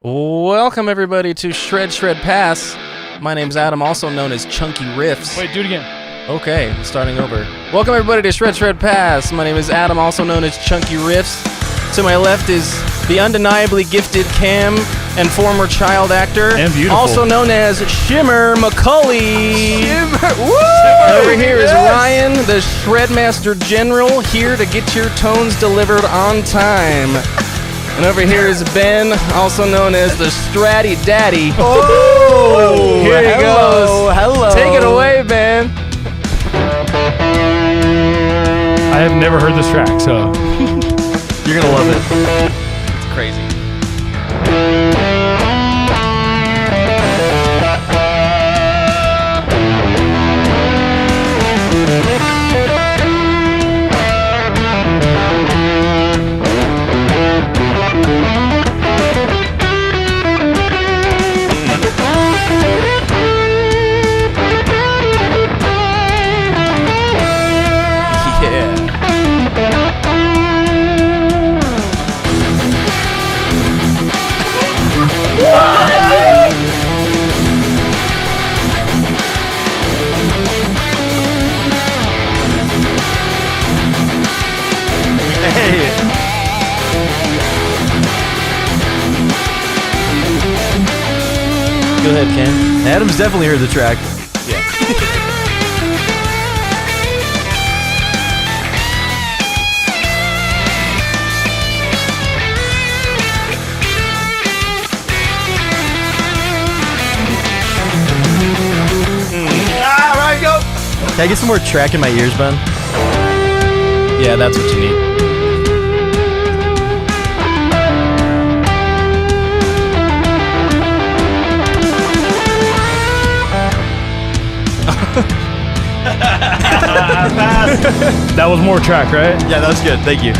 Welcome everybody to Shred Pass. My name's Adam, also known as Chunky Riffs. Wait, do it again. Okay, starting over. Welcome everybody to Shred Pass. My name is Adam, also known as Chunky Riffs. To my left is the undeniably gifted Kam and former child actor, and beautiful, also known as Shimmer McCulley. Shimmer, woo! Over here is Ryan, the Shredmaster General, here to get your tones delivered on time. And over here is Ben, also known as the Stratty Daddy. Oh! Here he goes. Hello. Take it away, Ben. I have never heard this track, so You're gonna love it. It's crazy. Go ahead, Kam. Adam's definitely heard the track. Yeah. Ryan, go! Can I get some more track in my ears, Ben? Yeah, that's what you need. that was more track, right? Yeah, that was good. Thank you.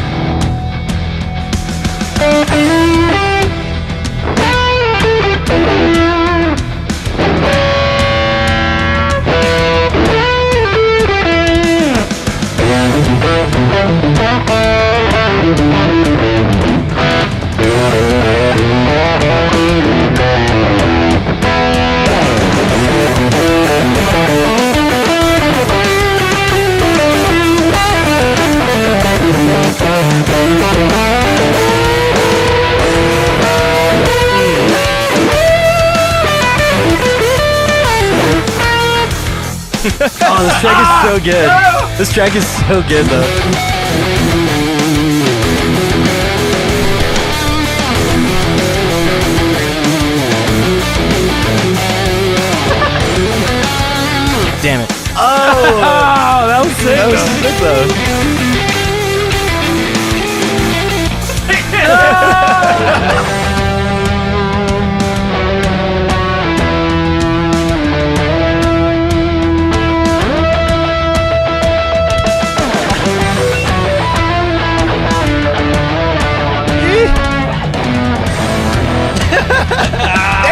Oh, this track is so good. This track is so good, though. Damn it. Oh! that was sick. That was sick, though.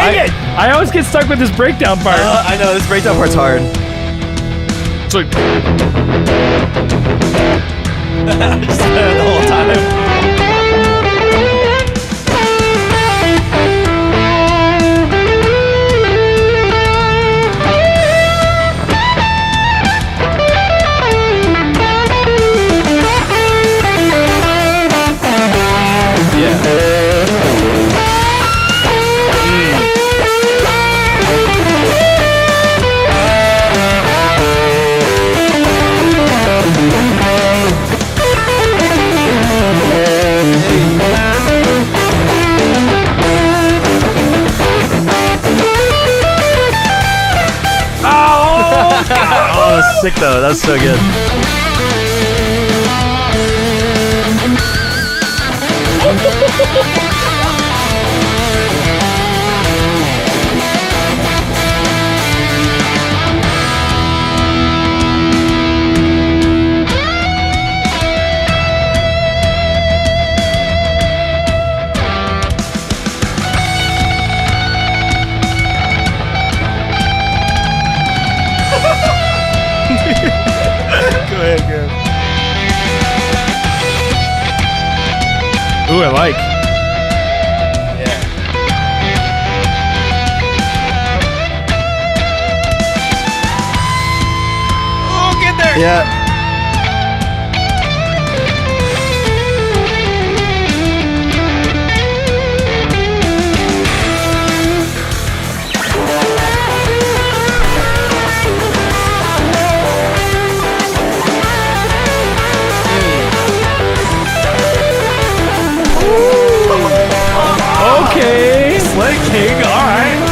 Dang it! I always get stuck with this breakdown part. I know, this breakdown part's hard. It's like Just the whole time. Oh, that's sick though. That's so good. Go ahead, go. Ooh, I like. Yeah. Yeah. Okay, Sled King, alright.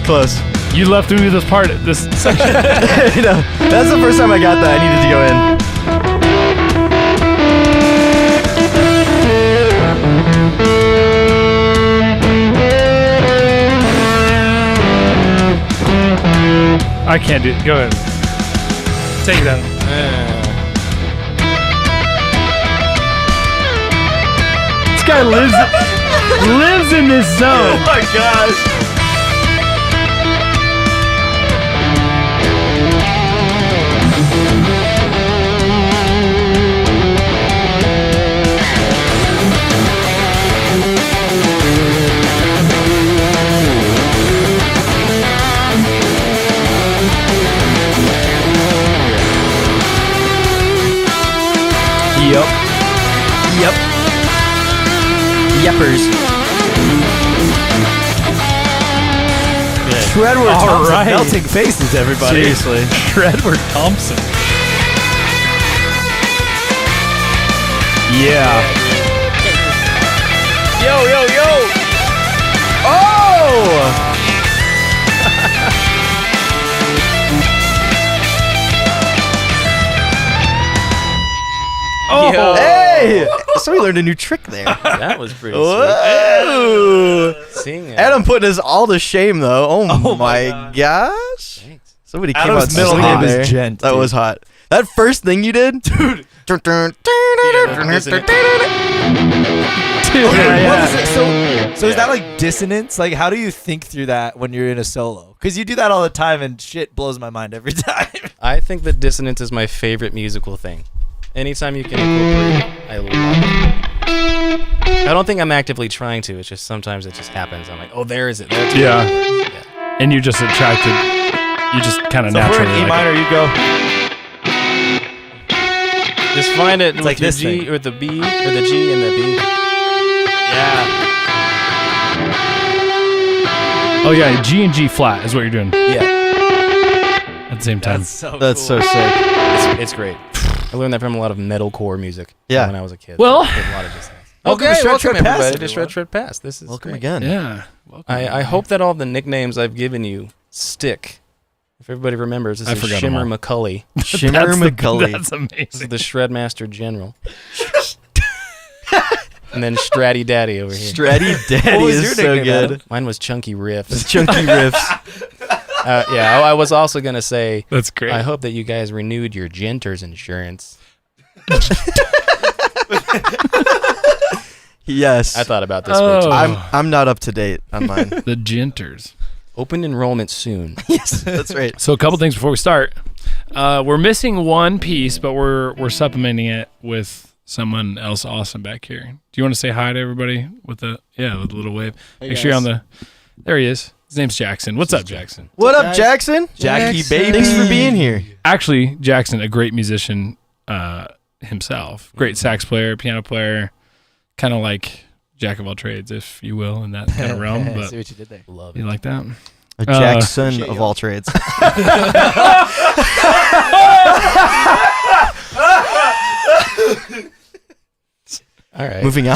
Close. You left me this part, this section. You know, that's the first time I got that. I needed to go in. I can't do it. Go ahead. Take it down. This guy lives in this zone. Oh my gosh. Yep. Yep. Yeppers. Shredward All Thompson right. melting faces, everybody. Seriously. Shredward Thompson. Yeah. Yo, yo, yo! Oh! Oh, Yo. Hey! So we learned a new trick there. That was pretty Whoa! sweet. Seeing it. Adam putting us all to shame, though. Oh, my God. gosh. Thanks. Somebody came Adam's out middle swinging name is there. Gent, That dude. was hot. That first thing you did? Dude. Dude, yeah. What is it? So is that like dissonance? Like, how do you think through that when you're in a solo? Because you do that all the time, and shit blows my mind every time. I think that dissonance is my favorite musical thing. Anytime you can incorporate it, I love it. I don't think I'm actively trying to. It's just sometimes it just happens. I'm like, oh, there is it. There it is. Yeah. Yeah. And you're just attracted. You just kind of So if we're naturally in E like minor, you go. Just find it with like your this G thing. or the B or the G and the B. Yeah. Oh yeah, G and G flat is what you're doing Yeah, at the same time. That's so That's cool. so sick. it's great. I learned that from a lot of metalcore music. Yeah. When I was a kid. Well- There's a lot of dissonance. Welcome Okay, to Shred welcome Shred Pass, everybody to everyone. Shred Pass. This is Welcome great. again. Yeah. I hope that all the nicknames I've given you stick. If everybody remembers, this I is forgot Shimmer them all. McCulley. Shimmer McCulley. That's This is amazing. the Shredmaster General. And then Stratty Daddy over here. Stratty Daddy What was is your so nickname, good. Adam? Mine was Chunky Riffs. Chunky riffs. Yeah, I was also going to say, That's great. I hope that you guys renewed your Genter's insurance. Yes. I thought about this Oh. way too. I'm not up to date on mine. The Genters. Open enrollment soon. Yes, that's right. So a couple things before we start. We're missing one piece, but we're supplementing it with someone else awesome back here. Do you want to say hi to everybody with a little wave? Make sure you're on the. There he is. His name's Jackson. What's up, Jackson? What up, Jackson? Jackie, baby. Thanks for being here. Actually, Jackson, a great musician himself. Great sax player, piano player, kind of like jack of all trades, if you will, in that kind of realm. See But what you did there. Love you it. like that? A Jackson appreciate of you. all trades. All right. Moving on.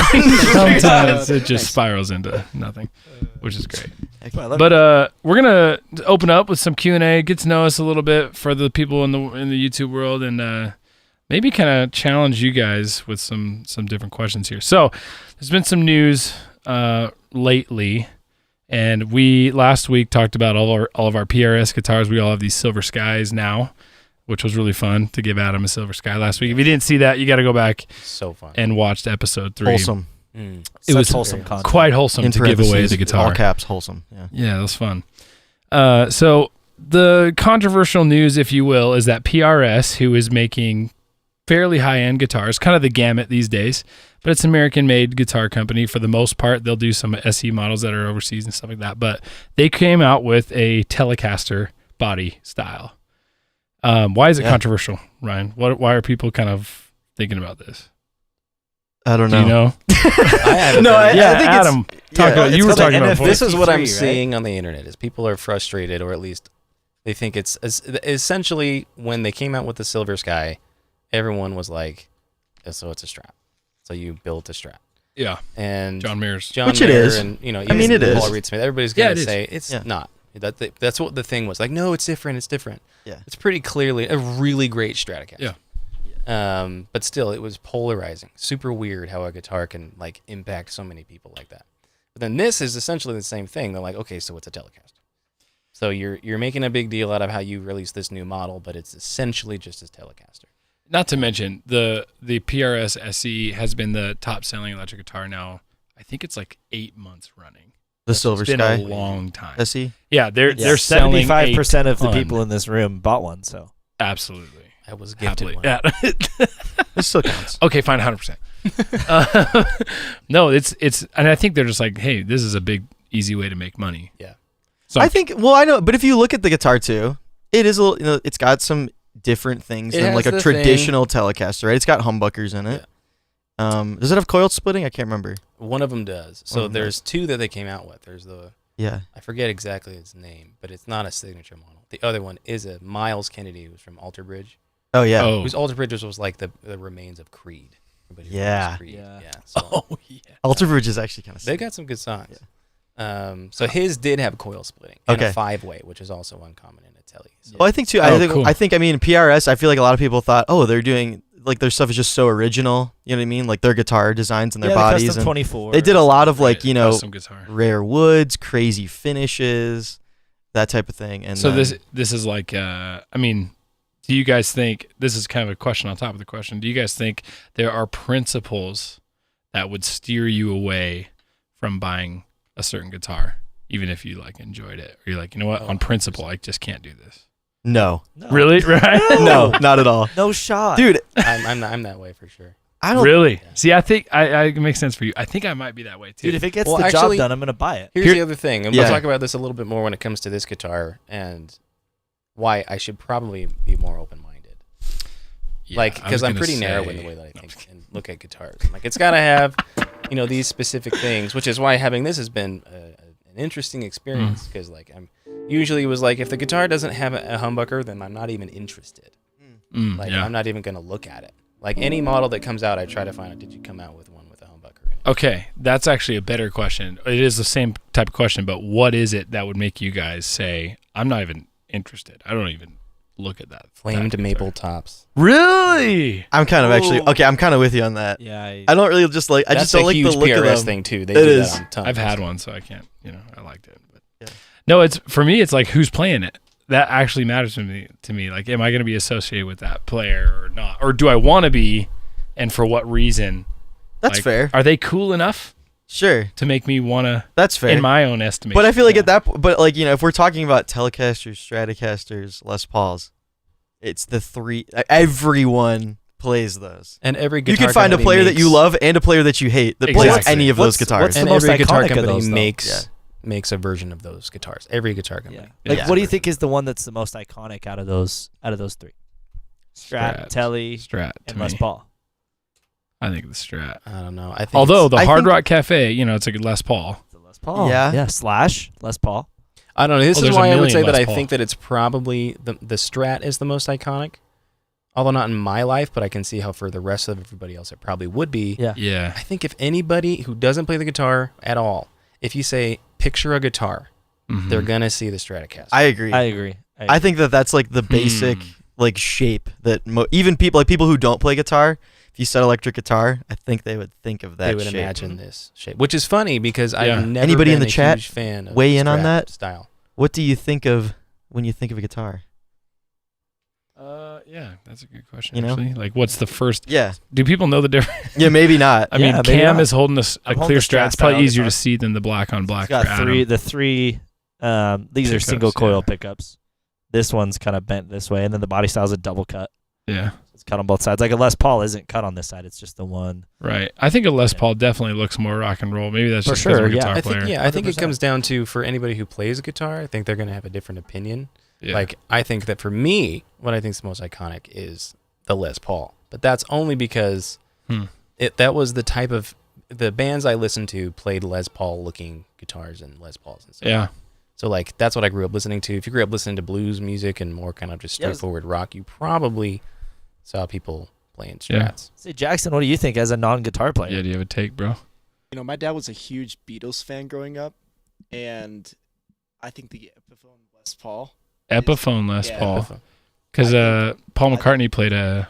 Sometimes it just spirals into nothing, which is great. I love But we're gonna open up with some Q&A, get to know us a little bit for the people in the YouTube world, and maybe kind of challenge you guys with some different questions here. So there's been some news lately, and we last week talked about all of our PRS guitars. We all have these Silver Skies now, which was really fun to give Adam a Silver Sky last week. If you didn't see that, you got to go back So fun. and watch episode 3. Wholesome. It was wholesome content. quite wholesome In to give away parentheses, the guitar. All caps, wholesome. Yeah. Yeah, that was fun. So the controversial news, if you will, is that PRS, who is making fairly high-end guitars, kind of the gamut these days, but it's an American-made guitar company for the most part. They'll do some SE models that are overseas and stuff like that, but they came out with a Telecaster body style. Why is it controversial, Ryan? Why are people kind of thinking about this? I don't Do know. you know? I haven't No, been- I think Adam, talk about, it's you were called the talking about NF before. This is what I'm 53, right? seeing on the internet is people are frustrated, or at least they think it's essentially when they came out with the Silver Sky, everyone was like, so it's a Strat. So you built a Strat. Yeah, And John Mayer's. Which it Mayer is. and I mean, it Paul is. Reed Smith, everybody's Yeah, going to it is. say it's Yeah. not. That's what the thing was. Like, no, it's different. It's different. Yeah. It's pretty clearly a really great Stratocaster. Yeah. But still, it was polarizing. Super weird how a guitar can like impact so many people like that. But then this is essentially the same thing. They're like, okay, so it's a Telecaster. So you're making a big deal out of how you release this new model, but it's essentially just a Telecaster. Not to mention the PRS SE has been the top selling electric guitar now. I think it's like 8 months running. The Silver It's been Sky a long time. SE. Yeah, they're selling 75% of the ton. people in this room bought one. So Absolutely. I was gifted Happily. one. Yeah. It still counts. Okay, fine, 100%. No, it's and I think they're just like, hey, this is a big easy way to make money. Yeah. So I think. Well, I know, but if you look at the guitar too, it is a little. You know, it's got some different things It than has like a the traditional Telecaster, right? It's got humbuckers in it. Does it have coil splitting? I can't remember. One of them does. One So of them there's two that they came out with. There's the Yeah. I forget exactly its name, but it's not a signature model. The other one is a Miles Kennedy, who's from Alter Bridge. Oh yeah. Oh. Whose Alter Bridge was like the remains of Creed. Everybody remembers Yeah. Creed. Yeah. Yeah. So yeah. Alter Bridge is actually kind of. they got some good songs. So his did have coil splitting and Okay. a 5-way, which is also uncommon in a Tele. So Well, I think too. Oh, cool. I think. I mean, PRS. I feel like a lot of people thought, oh, they're doing like their stuff is just so original. You know what I mean? Like their guitar designs and their the bodies. custom And 24. they did a lot of like Right, you know custom guitar. rare woods, crazy finishes, that type of thing. And So then- this is like I mean, do you guys think this is kind of a question on top of the question? Do you guys think there are principles that would steer you away from buying a certain guitar, even if you like enjoyed it, or you're like, you know what, on principle, I just can't do this. no, No. Really, right? no, not at all, No shot. dude. I'm that way for sure. I don't. Really? See, I think I it makes sense for you. I think I might be that way too. Dude, if it gets Well, the actually- job done, I'm going to buy it. Here's Here- the other thing, and Yeah. we'll talk about this a little bit more when it comes to this guitar and why I should probably be more open-minded. Yeah, Like, I because was I'm gonna pretty narrow in say- the way that I think and look at guitars. Like, it's got to have, these specific things, which is why having this has been an interesting experience. Because, like, I'm usually was like, if the guitar doesn't have a humbucker, then I'm not even interested. Like, yeah. I'm not even going to look at it. Like, any model that comes out, I try to find out, did you come out with one with a humbucker in it? Okay, that's actually a better question. It is the same type of question, but what is it that would make you guys say, I'm not even interested? I don't even look at that. Flamed that maple guitar. tops. Really? I'm kind of actually Ooh. okay. I'm kind of with you on that. Yeah. I don't really just like. I That's just don't a like huge the look PRS of them. thing, too. They It do is. that on tons. I've had one, so I can't, I liked it. But Yeah. no, it's for me, it's like who's playing it. That actually matters to me. Like, am I going to be associated with that player or not? Or do I want to be, and for what reason? That's Like, fair. Are they cool enough Sure, to make me want to, that's fair. in my own estimation? But I feel like at that, but like if we're talking about Telecasters, Stratocasters, Les Pauls, it's the three. Everyone plays those. And every You guitar can find a company player that you makes- love and a player that you hate that plays Exactly. any of those What's guitars. the And most every guitar iconic of company those, though? makes a version of those guitars. Every guitar company. Yeah. Like, Yeah. what do you think is the one that's the most iconic out of those three? Strat, Tele, Strat to and Les me. Paul. I think the Strat. I don't know. I think Although it's- the I Hard think- Rock Cafe, it's like a Les Paul. The Les Paul. Yeah. Yeah. Slash Les Paul. I don't know. This Oh, is there's a why I would say million that Les I Paul. think that it's probably the Strat is the most iconic. Although not in my life, but I can see how for the rest of everybody else it probably would be. Yeah. Yeah. I think if anybody who doesn't play the guitar at all, if you say picture a guitar, Mhm. they're gonna see the Stratocaster. I agree. I agree. I think that's like the basic like shape that even people who don't play guitar, if you said electric guitar, I think they would think of that they would shape. imagine this shape, which is funny because Yeah. I've never Anybody in been the a chat huge fan of weigh the in on Strat that? style. What do you think of when you think of a guitar? Yeah, that's a good question. You know? Actually, like, what's the first? Yeah. Do people know the difference? Yeah, maybe not. I mean, Yeah, maybe Cam not. is holding a I'm holding clear the strat. It's strat probably style easier to guitar. see than the black on black. It's got for Adam. the three. These are Pickups, single coil yeah. pickups. This one's kind of bent this way, and then the body style is a double cut. Yeah, It's cut on both sides. Like a Les Paul isn't cut on this side. It's just the one. right. I think a Les Yeah. Paul definitely looks more rock and roll. Maybe that's For just because sure, I'm a yeah. guitar I player. think I think it 100%. comes down to, for anybody who plays guitar, I think they're going to have a different opinion. Yeah. Like, I think that for me, what I think is the most iconic is the Les Paul. But that's only because that was the type of, the bands I listened to played Les Paul looking guitars and Les Pauls and stuff. Yeah. So like, that's what I grew up listening to. If you grew up listening to blues music and more kind of just Yeah, it was- straightforward rock, you probably saw people playing Yeah. strats. Say, Jackson, what do you think as a non-guitar player? Yeah. Do you have a take, bro? You know, my dad was a huge Beatles fan growing up, and I think the Epiphone Les Paul. Epiphone Les Yeah. Paul. Epiphone. Because Paul I McCartney played a.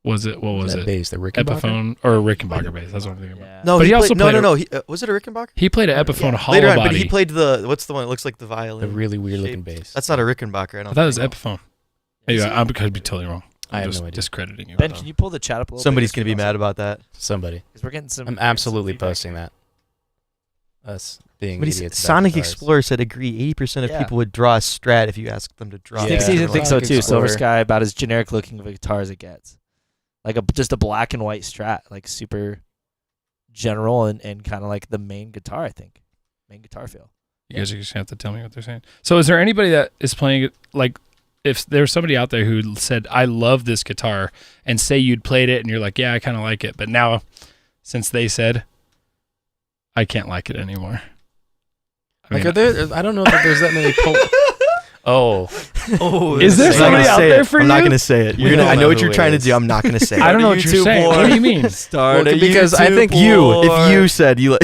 What was that it? bass, the Rickenbacker? Epiphone or a Rickenbacker bass? That's what I'm thinking about. Yeah. No, But he also played, no, played no, a- no. He, was it a Rickenbacker? He played an Epiphone hollow Later on, body. but he played the what's the one that looks like the violin? The really weird looking shape. bass. That's not a Rickenbacker. I don't I thought it was think. Epiphone. Maybe I could be totally wrong. I have just no idea. discrediting you. Ben, can you pull the chat up a little Somebody's bit? gonna be mad about that. Somebody. Because we're getting some. I'm absolutely posting that. Us being But idiots. about Sonic guitars. Explorer said agree. 80% of Yeah. people would draw a Strat if you asked them to draw. Stick Yeah. Season thinks so Sonic too. Silver Explorer. Sky, about as generic looking of a guitar as it gets. Like just a black and white Strat, like super general and kind of like the main guitar, I think. Main guitar feel. You guys are just gonna have to tell me what they're saying. So, is there anybody that is playing it? Like, if there's somebody out there who said, "I love this guitar," and say you'd played it, and you're like, "Yeah, I kind of like it," but now, since they said, "I can't like it anymore," I Like, mean, are there? I don't know that there's that many. Oh, Oh, Is there I'm not somebody gonna out say there it. for I'm not you? gonna say it. We You're gonna. all I know know what who you're it trying to is. do. I'm not gonna say it. I don't know what you're saying. What do you mean? Start Well, because I think If you said you,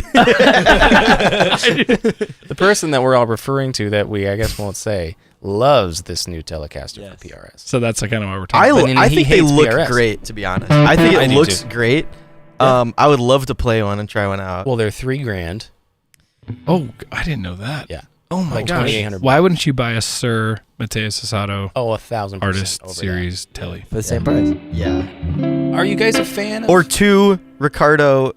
the person that we're all referring to, that we I guess won't say, loves this new Telecaster Yes. for PRS. So that's kind of what we're talking about. I he think they hates look PRS. great. To be honest, I think I it do looks too. great. I would love to play one and try one out. Well, they're $3,000. Oh, I didn't know that. Yeah. Oh my Like gosh. 2,800 Why wouldn't you buy a Sir Mateus Sasato Oh, 1,000% Artist over Series Tele? For the same price. Yeah. that. Are you guys a fan of? Or 2 Ricardo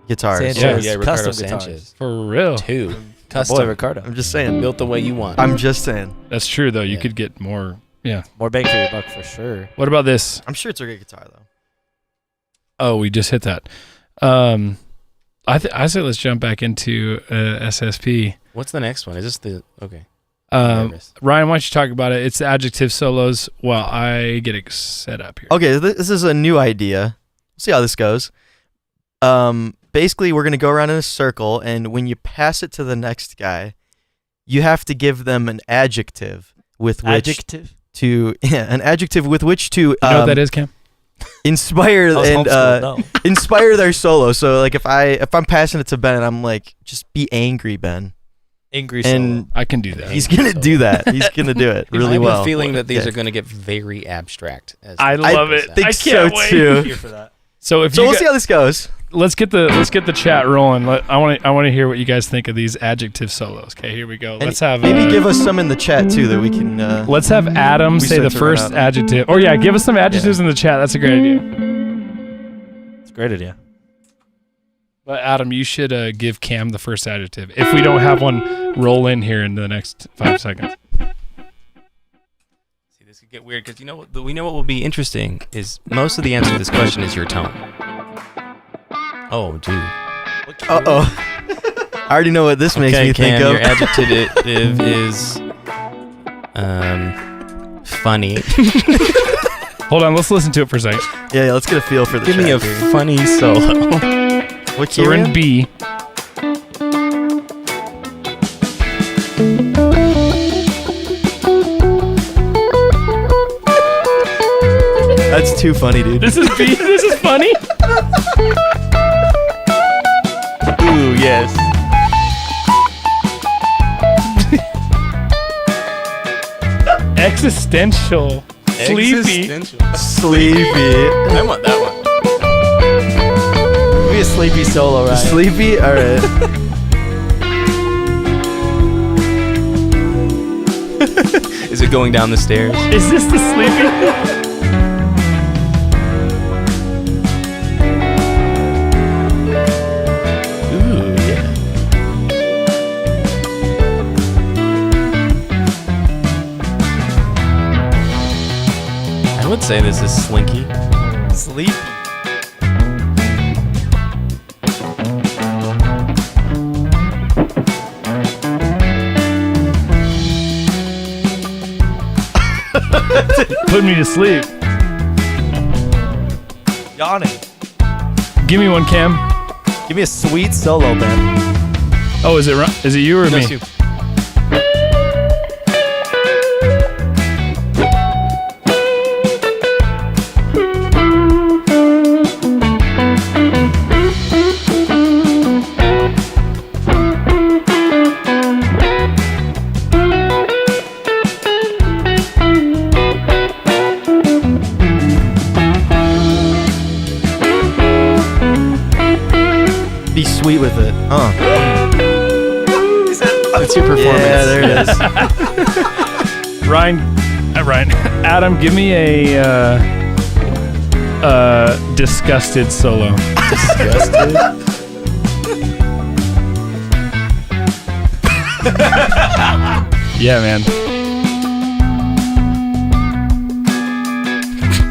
guitars. Sanchez. yeah, Custom Ricardo guitars. Sanchez. For real. 2 Boy, custom, Ricardo. I'm just saying. built the way you want. I'm just saying. That's true though. You Yeah. could get more. Yeah. More bang for your buck for sure. What about this? I'm sure it's a great guitar though. Oh, we just hit that. I say let's jump back into SSP. What's the next one? Is this the okay? Ryan, why don't you talk about it? It's the Adjective solos while I get it set up here. Okay, this is a new idea. See how this goes. Basically, we're gonna go around in a circle, and when you pass it to the next guy, you have to give them an adjective with which Adjective. to an adjective with which to You know what that is, Cam? inspire I was and homeschooled, no. inspire their solo. So like if I'm passing it to Ben, I'm like, just be angry, Ben, Angry and I can do that. he's gonna do that. He's gonna do it I really have well. a feeling that these Okay. are going to get very abstract. As I love it. think I so can't wait. too. Here for that. So if So you we'll see how this goes. let's get the chat rolling. I want to hear what you guys think of these Adjective solos. Okay, here we go. And Let's have maybe give us some in the chat too that we can. let's have Adam We say the censor it first out. adjective. Or yeah, give us some adjectives in the chat. That's a great idea. It's a great idea. But Adam, you should give Cam the first adjective. If we don't have one roll in here in the next 5 seconds. See, this could get weird because we know what will be interesting is most of the answer to this question is your tone. Oh, dude. I already know what this makes me Cam, think of. your adjective is funny. Hold on, let's listen to it for a second. Yeah, let's get a feel for the Give me a chat here. funny solo. What So key we're are in you? B. That's too funny, dude. This is B. This is funny. Ooh, yes. Existential. Sleepy. Sleepy. I want that one. Be a sleepy solo, right? Sleepy? Alright. Is it going down the stairs? Is this the sleeping? Ooh, yeah. I would say this is slinky. Sleep. Put me to sleep. Yawning. Give me one, Cam. Give me a sweet solo, man. Oh, is it you or No, me? it's you. Be sweet with it. That's your performance. Yeah, there it is. Ryan, Adam, give me a disgusted solo. Disgusted. Yeah, man.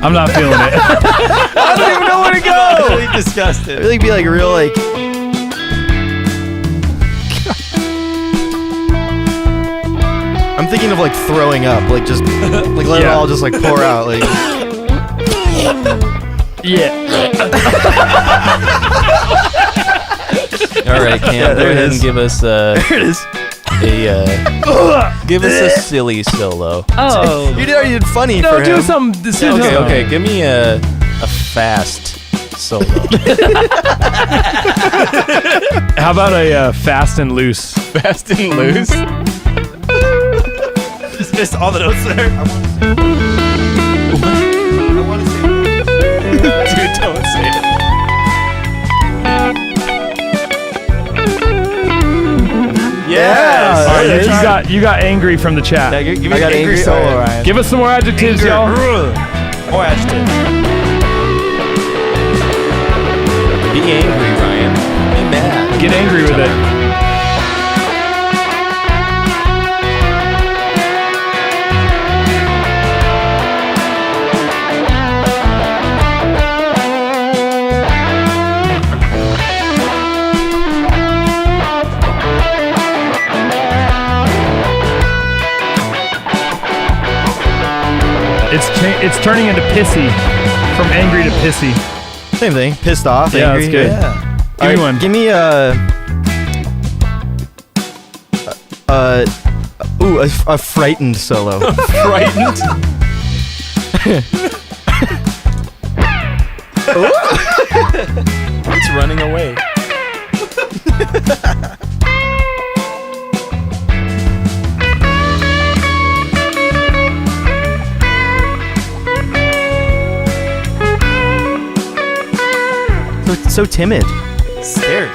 I'm not feeling it. I don't even know where to go. Really disgusted. I really be like real like. I'm thinking of like throwing up, like just like let it Yeah. all just like pour out, like. Yeah. All right, Cam, Yeah, go there it ahead is. and give us There it is. give us a silly solo. Oh. You already did funny No, for do him. some. Okay, give me a fast solo. How about a fast and loose? Fast and loose. Just missed all the notes there. Dude, don't say it. Yeah. All right, there it is. you got angry from the chat. Yeah, give me I got an angry angry. solo, All right. Ryan. Give us some more adjectives, y'all. More adjective. Be angry, Ryan. Be mad. Get angry with it. It's turning into pissy, from angry to pissy. Same thing. Pissed off. Yeah, angry. that's good. Yeah. Give me one. Give me a frightened solo. Frightened. It's running away. So timid. Scared.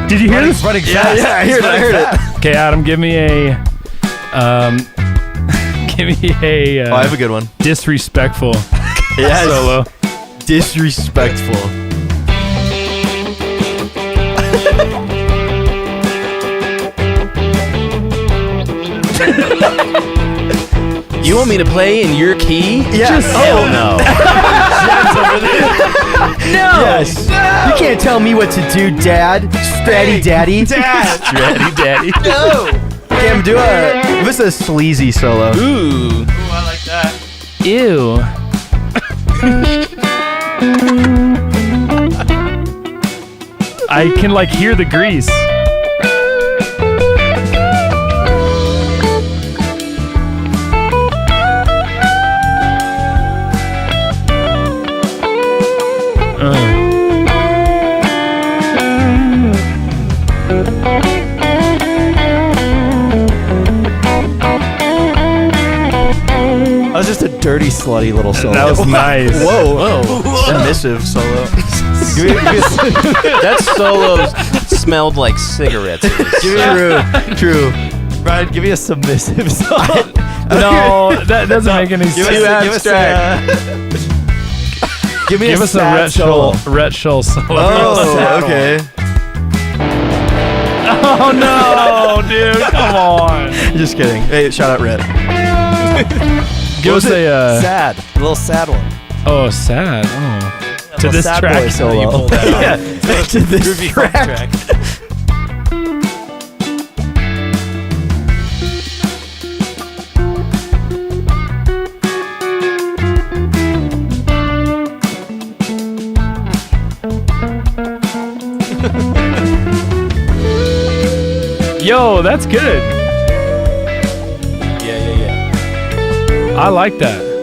Did you hear this? Running fast. Yeah, I heard it. Okay, Adam, give me a Oh, I have a good one. disrespectful Yes. solo. Disrespectful. You want me to play in your key? Yeah. Hell no. Yes. You can't tell me what to do, Dad. Stratty Daddy. Daddy, daddy. Cam, give us a sleazy solo. Ooh. I like that. Ew. I can like hear the grease. That was just a dirty, slutty little solo. That was nice. Whoa. Submissive solo. That solo smelled like cigarettes. Give me True. Brian, give me a submissive solo. No, that doesn't make any sense. Give me Give a us a sad solo. Rhett Shull solo. Oh, okay. Oh no, dude, come on. Just kidding. Hey, shout out Red. Give us a sad, a little sad one. oh sad. Oh, to A this sad track. boy solo. To this track. Yo, that's good. Yeah. I like that.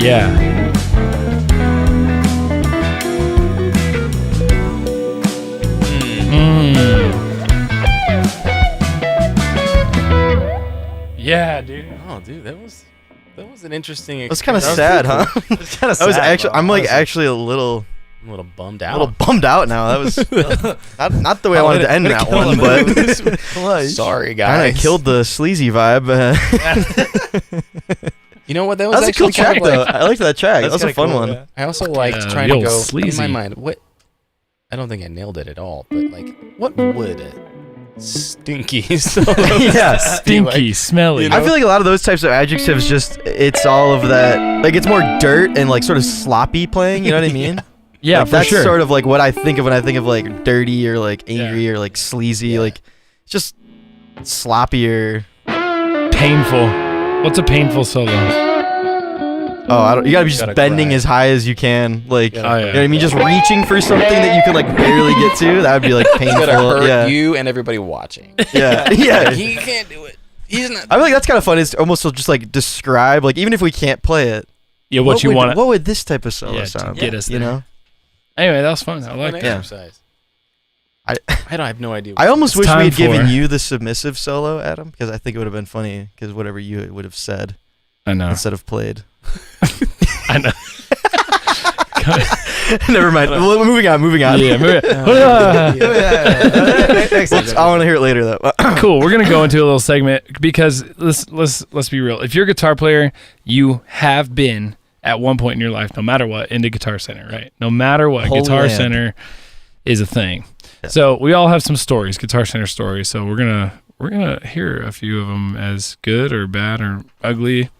Yeah. Yeah, dude. Oh, dude, that was an interesting. That's kind of experience. sad, huh? It's kind of I was sad. actually, bro, I'm like honestly. actually a little bummed out. bummed out now. That was not the way I wanted to end that one, but Sorry, kind guys. of killed the sleazy vibe. You know what? That That was a actually cool track, kind of though. like, I liked that track. That was a kinda fun cool, one. yeah. I also liked Yeah, trying yo, to go sleazy. in my mind. What? I don't think I nailed it at all, but like, what would a stinky solo Yeah, Stinky, smelly. you know? I feel like a lot of those types of adjectives it's all of that. Like it's more dirt and like sort of sloppy playing. You know what I mean? Yeah, like, for that's sure. sort of like what I think of when I think of like dirty or like angry or like sleazy. Like it's just sloppier. Painful. What's a painful solo? Oh, I don't. You gotta be just Gotta bending cry. as high as you can. Like, Oh, you know yeah. what I mean? Just reaching for something that you could like barely get to. That would be like It's gonna painful. hurt Yeah. you and everybody watching. Yeah. Yeah. He can't do it. He's not. I feel like that's kind of fun. Is to almost just like describe, like even if we can't play it, Yeah, what you want What would this type of solo to sound? get us You there. know. Anyway, that was fun. I like Fun that. exercise. I I have no idea. I almost It's wish time we'd given for- you the submissive solo, Adam, because I think it would have been funny. Because whatever you would have said I know. instead of played. I know. Never mind. Well, moving on. Yeah, I want to hear it later though. cool. We're gonna go into a little segment because let's be real. If you're a guitar player, you have been at one point in your life, no matter what, into Guitar Center, right? No matter what, Holy Guitar land. Center is a thing. Yeah. So we all have some stories, Guitar Center stories. So we're gonna hear a few of them, as good or bad or ugly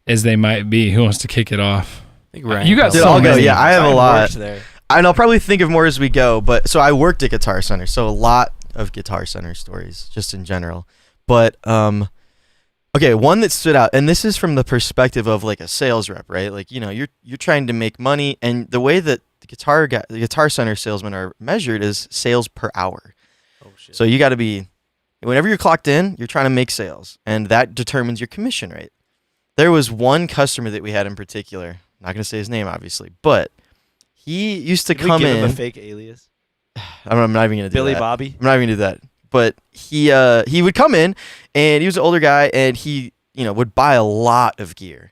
as they might be. Who wants to kick it off? I think Ryan You got Dude, so I'll go. many. Yeah, I have a Brian lot. worked there. And I'll probably think of more as we go. But so I worked at Guitar Center, so a lot of Guitar Center stories, just in general. But okay, one that stood out, and this is from the perspective of like a sales rep, right? Like you're trying to make money, and the way that the Guitar Center salesmen are measured is sales per hour. Oh shit. So you got to be, whenever you're clocked in, you're trying to make sales, and that determines your commission rate. There was one customer that we had in particular. I'm not going to say his name, obviously, but he used to Did we come give him in. a fake alias? I'm not even going to do Billy that. Bobby. I'm not even going to do that. But he would come in, and he was an older guy, and he would buy a lot of gear.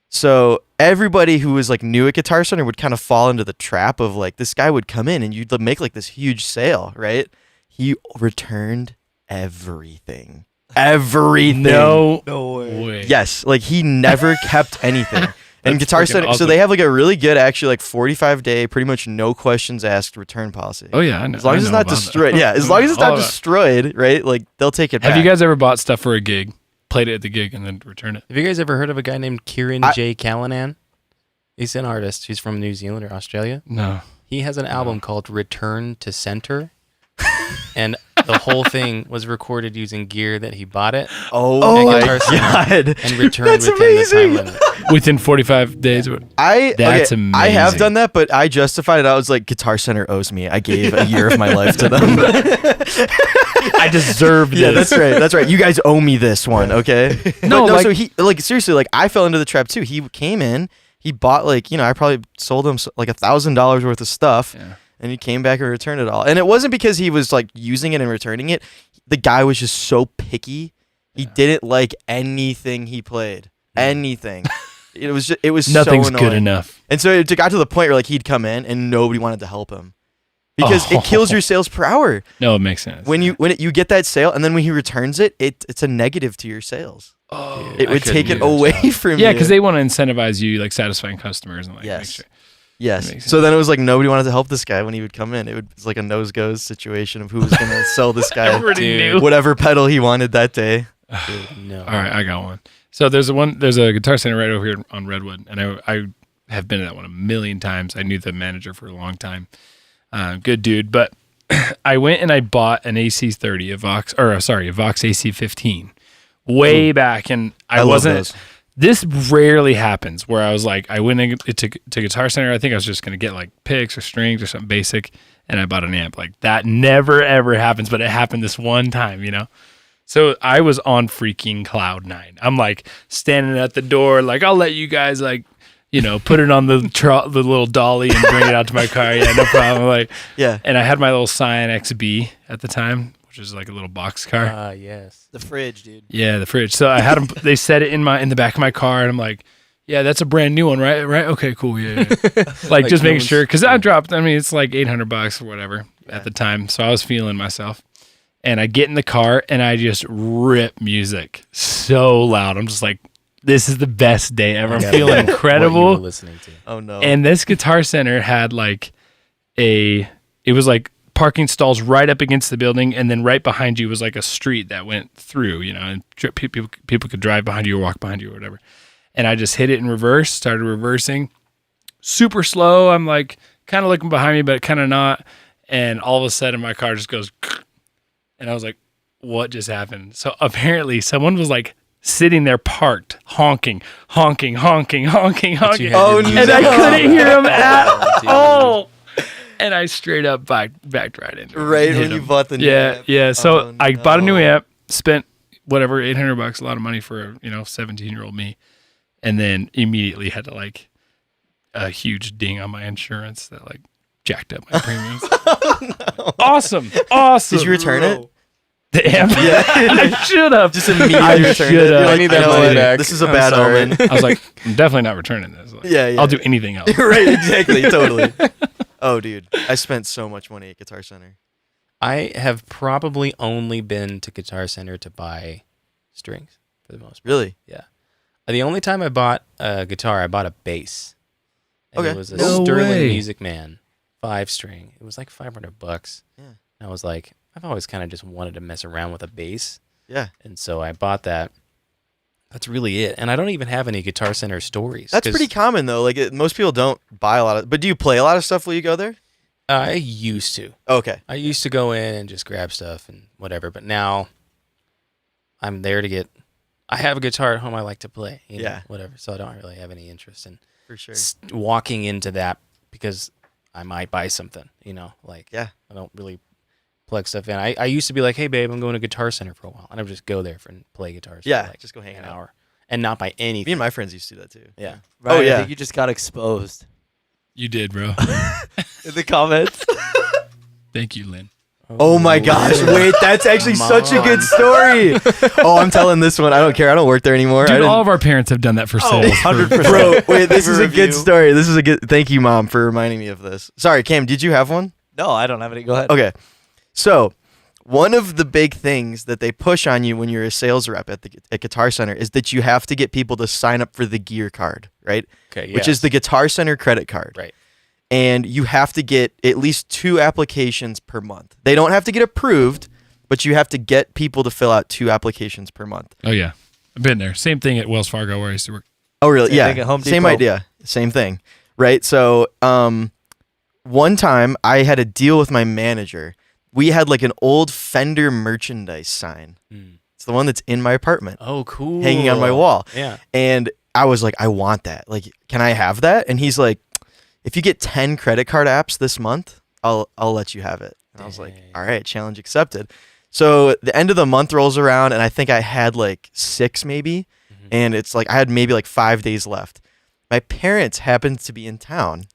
So everybody who was like new at Guitar Center would kind of fall into the trap of like this guy would come in, and you'd make like this huge sale, right? He returned everything. Everything. No way. way. Yes, like he never kept anything. And That's Guitar freaking Center, so awesome. they have like a really good, actually, like 45-day, pretty much no questions asked return policy. Oh yeah, I know. As long I as it's know not about that. destroyed. Yeah, as long as it's All not about- destroyed, right? Like they'll take it back. Have you guys ever bought stuff for a gig, played it at the gig, and then returned it? Have you guys ever heard of a guy named Kieran I- J. Callanan? He's an artist. He's from New Zealand or Australia. No. He has an album called Return to Center. And the whole thing was recorded using gear that he bought it Oh my Guitar Center. god. and returned That's within amazing. the time limit. Within 45 days. That's I have amazing. done that, but I justified it. I was like, Guitar Center owes me. I gave a year of my life to them. I deserve this. Yeah, that's right. That's right. You guys owe me this one, okay? No, But like- so he seriously, like I fell into the trap too. He came in, he bought like, I probably sold him like $1,000 worth of stuff. Yeah. And he came back and returned it all. And it wasn't because he was like using it and returning it. The guy was just so picky. He didn't like anything he played. Anything. It was Nothing's so annoying. good enough. And so it got to the point where like he'd come in and nobody wanted to help him. Because it kills your sales per hour. No, it makes sense. When you get that sale and then when he returns it, it's a negative to your sales. Oh, It would take it away from you. Yeah, because they want to incentivize you, like satisfying customers and like Yes. make sure. Yes. So then it was like nobody wanted to help this guy when he would come in. It was like a nose goes situation of who was going to sell this guy whatever pedal he wanted that day. Dude, no. All right, I got one. So there's a Guitar Center right over here on Redwood, and I have been to that one a million times. I knew the manager for a long time. Good dude, but I went and I bought an AC30, a Vox AC15 way back, and I wasn't. love those. This rarely happens where I was like, I went to Guitar Center. I think I was just gonna get like picks or strings or something basic, and I bought an amp. Like that never ever happens, but it happened this one time, you know. So I was on freaking cloud 9. I'm like standing at the door, like I'll let you guys like, you know, put it on the little dolly and bring it out to my car. Yeah, no problem. Like, Yeah. And I had my little Scion XB at the time, which is like a little box car. Yes. The fridge, dude. Yeah, the fridge. So I had them. They set it in the back of my car, and I'm like, yeah, that's a brand new one, right? Right? Okay, cool. Yeah. Like just making sure, because I dropped. I mean, it's like $800 or whatever at the time, so I was feeling myself. And I get in the car and I just rip music so loud. I'm just like, this is the best day ever. I'm feeling What you incredible. were listening to. Oh no. And this Guitar Center had like it was like parking stalls right up against the building, and then right behind you was like a street that went through, you know, and people could drive behind you or walk behind you or whatever. And I just hit it in reverse, started reversing super slow. I'm like kind of looking behind me, but kind of not. And all of a sudden my car just goes, and I was like, what just happened? So apparently someone was like sitting there parked, honking. Oh And no. I couldn't hear him at all. And I straight up backed right into it. Right Hit when you him. bought the new amp. Yeah. So Oh, I bought a new no. amp, spent whatever, $800, a lot of money for, 17-year-old me. And then immediately had to like a huge ding on my insurance that like jacked up my premiums. Awesome. Did you return it? The amp? Yeah. I should have. Just immediately I returned it. should've. You're I like, need that I know money it. back. This is a I'm bad sorry. omen. I was like, I'm definitely not returning this. Like, Yeah. I'll do anything else. Right, exactly, totally. Oh, dude, I spent so much money at Guitar Center. I have probably only been to Guitar Center to buy strings for the most part. Really? Yeah. The only time I bought a guitar, I bought a bass. And Okay. It was a No Sterling way. Music Man 5-string. It was like $500. Yeah. And I was like, I've always kind of just wanted to mess around with a bass. Yeah. And so I bought that. That's really it. And I don't even have any Guitar Center stories. That's 'cause pretty common though. Like most people don't buy a lot of. But do you play a lot of stuff while you go there? I used to. Okay. I used to go in and just grab stuff and whatever, but now I'm there to get. I have a guitar at home I like to play, you know, Yeah. whatever. So I don't really have any interest in For sure. walking into that because I might buy something, you know. Like, Yeah. I don't really plug stuff in. I used to be like, hey babe, I'm going to Guitar Center for a while, and I would just go there and play guitars. Yeah, for like just go hang an out. hour and not buy anything. Me and my friends used to do that too. Yeah. Ryan, Oh, yeah. I think you just got exposed You did, bro. in the comments. Thank you, Lynn. Oh my gosh! Wait, that's actually such a good story. Oh, I'm telling this one. I don't care. I don't work there anymore. I Dude, didn't- all of our parents have done that for sales. 100%. Bro, wait, this Leave is a a good review. story. This is a good. Thank you, Mom, for reminding me of this. Sorry, Cam. Did you have one? No, I don't have any. Go ahead. Okay. So, one of the big things that they push on you when you're a sales rep at Guitar Center is that you have to get people to sign up for the gear card, right? Okay. Which is the Guitar Center credit card. Right. And you have to get at least 2 applications per month. They don't have to get approved, but you have to get people to fill out 2 applications per month. Oh, yeah. I've been there. Same thing at Wells Fargo where I used to work. Oh, really? Same Yeah. thing at Home Same Depot. idea. Same thing. Right? So, one time I had a deal with my manager. We had like an old Fender merchandise sign. Mm. It's the one that's in my apartment, Oh, cool. hanging on my wall. Yeah. And I was like, I want that. Like, can I have that? And he's like, if you get 10 credit card apps this month, I'll let you have it. And I was like, Dang. all right, challenge accepted. So the end of the month rolls around, and I think I had like 6 maybe. Mhm. And it's like I had maybe like 5 days left. My parents happened to be in town,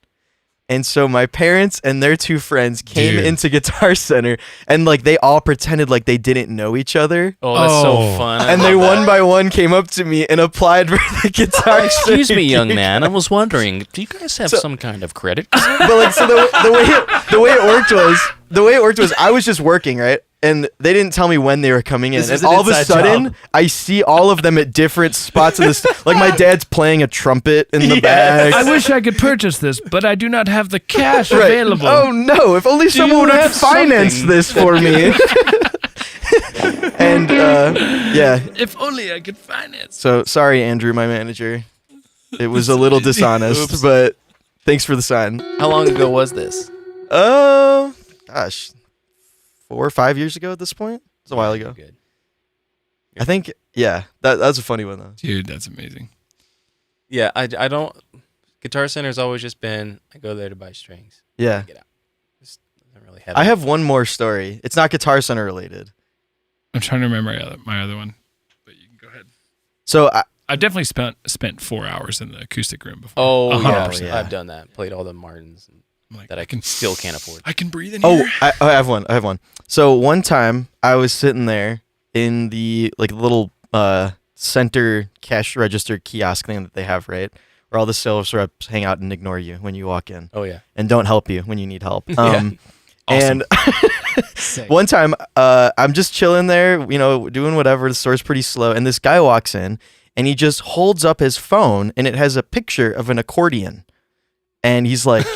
And so my parents and their two friends came Dude. into Guitar Center, and like they all pretended like they didn't know each other. Oh, that's Oh. so fun. I And they love one by one came up to me and applied for the Guitar Excuse Center me, young gig. man. I was wondering, do you guys have So- some kind of credit? But like, so the way it worked was I was just working, right? And they didn't tell me when they were coming in. This And is an all of a inside sudden, job. I see all of them at different spots in this. Like my dad's playing a trumpet in the Yes. back. I wish I could purchase this, but I do not have the cash Right. available. Oh no! If only someone would have have financed something this for me. And yeah, If only I could finance. so sorry, Andrew, my manager. It was a little dishonest, but thanks for the sign. How long ago was this? Gosh, 4 or 5 years ago at this point. It's a while ago. Good. I think. Yeah, that's a funny one though. Dude, that's amazing. Yeah, I don't. Guitar Center's always just been. I go there to buy strings. Yeah, Get out. Just doesn't really have. I have one more story. It's not Guitar Center related. I'm trying to remember my other one, but you can go ahead. So I've definitely spent 4 hours in the acoustic room before. Oh 100%. yeah, I've done that. Played all the Martins I'm like, that I can still can't afford. I can breathe in oh, here. I have one. So one time I was sitting there in the like little center cash register kiosk thing that they have, right? Where all the sales reps hang out and ignore you when you walk in Oh yeah. and don't help you when you need help. Yeah. And Sick. one time I'm just chilling there, doing whatever. The store's pretty slow. And this guy walks in and he just holds up his phone and it has a picture of an accordion. And he's like,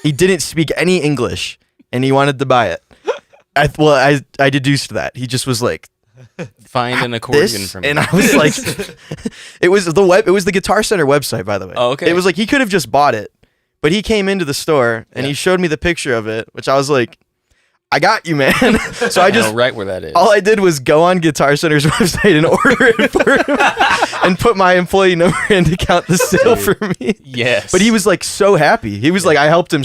he didn't speak any English and he wanted to buy it. I deduced that. He just was like, Find an accordion this, for me. and I was like, it was the Guitar Center website, by the way. Oh, okay. It was like he could have just bought it, but he came into the store and he showed me the picture of it, which I was like, I got you, man. So I I know just right where that is. all I did was go on Guitar Center's website and order it for him and put my employee number in to count the sale for me. Yes. But he was like so happy. He was like, I helped him.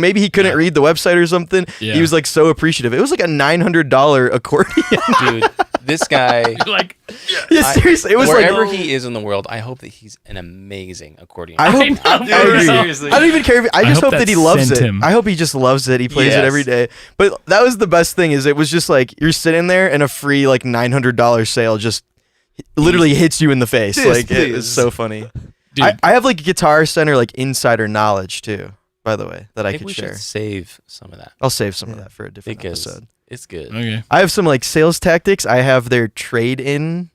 Maybe he couldn't read the website or something. Yeah. He was like so appreciative. It was like a $900 accordion. dude, this guy. like, Yeah, seriously. It was wherever like he is in the world, I hope that he's an amazing accordion. I hope. know, I dude, agree. seriously. I don't even care. I just hope hope that he that loves sent it. him. I hope he just loves it. He plays it Yes. every day. But that was the best thing. Is it was just like you're sitting there and a free like $900 sale just literally hits you in the face. Yes, Like it was please. so funny. dude, I have like Guitar Center like insider knowledge too. By the way, that I think could we share. should save some of that I'll save some of that for a different because episode. it's good. okay. I have some like sales tactics. I have their trade-in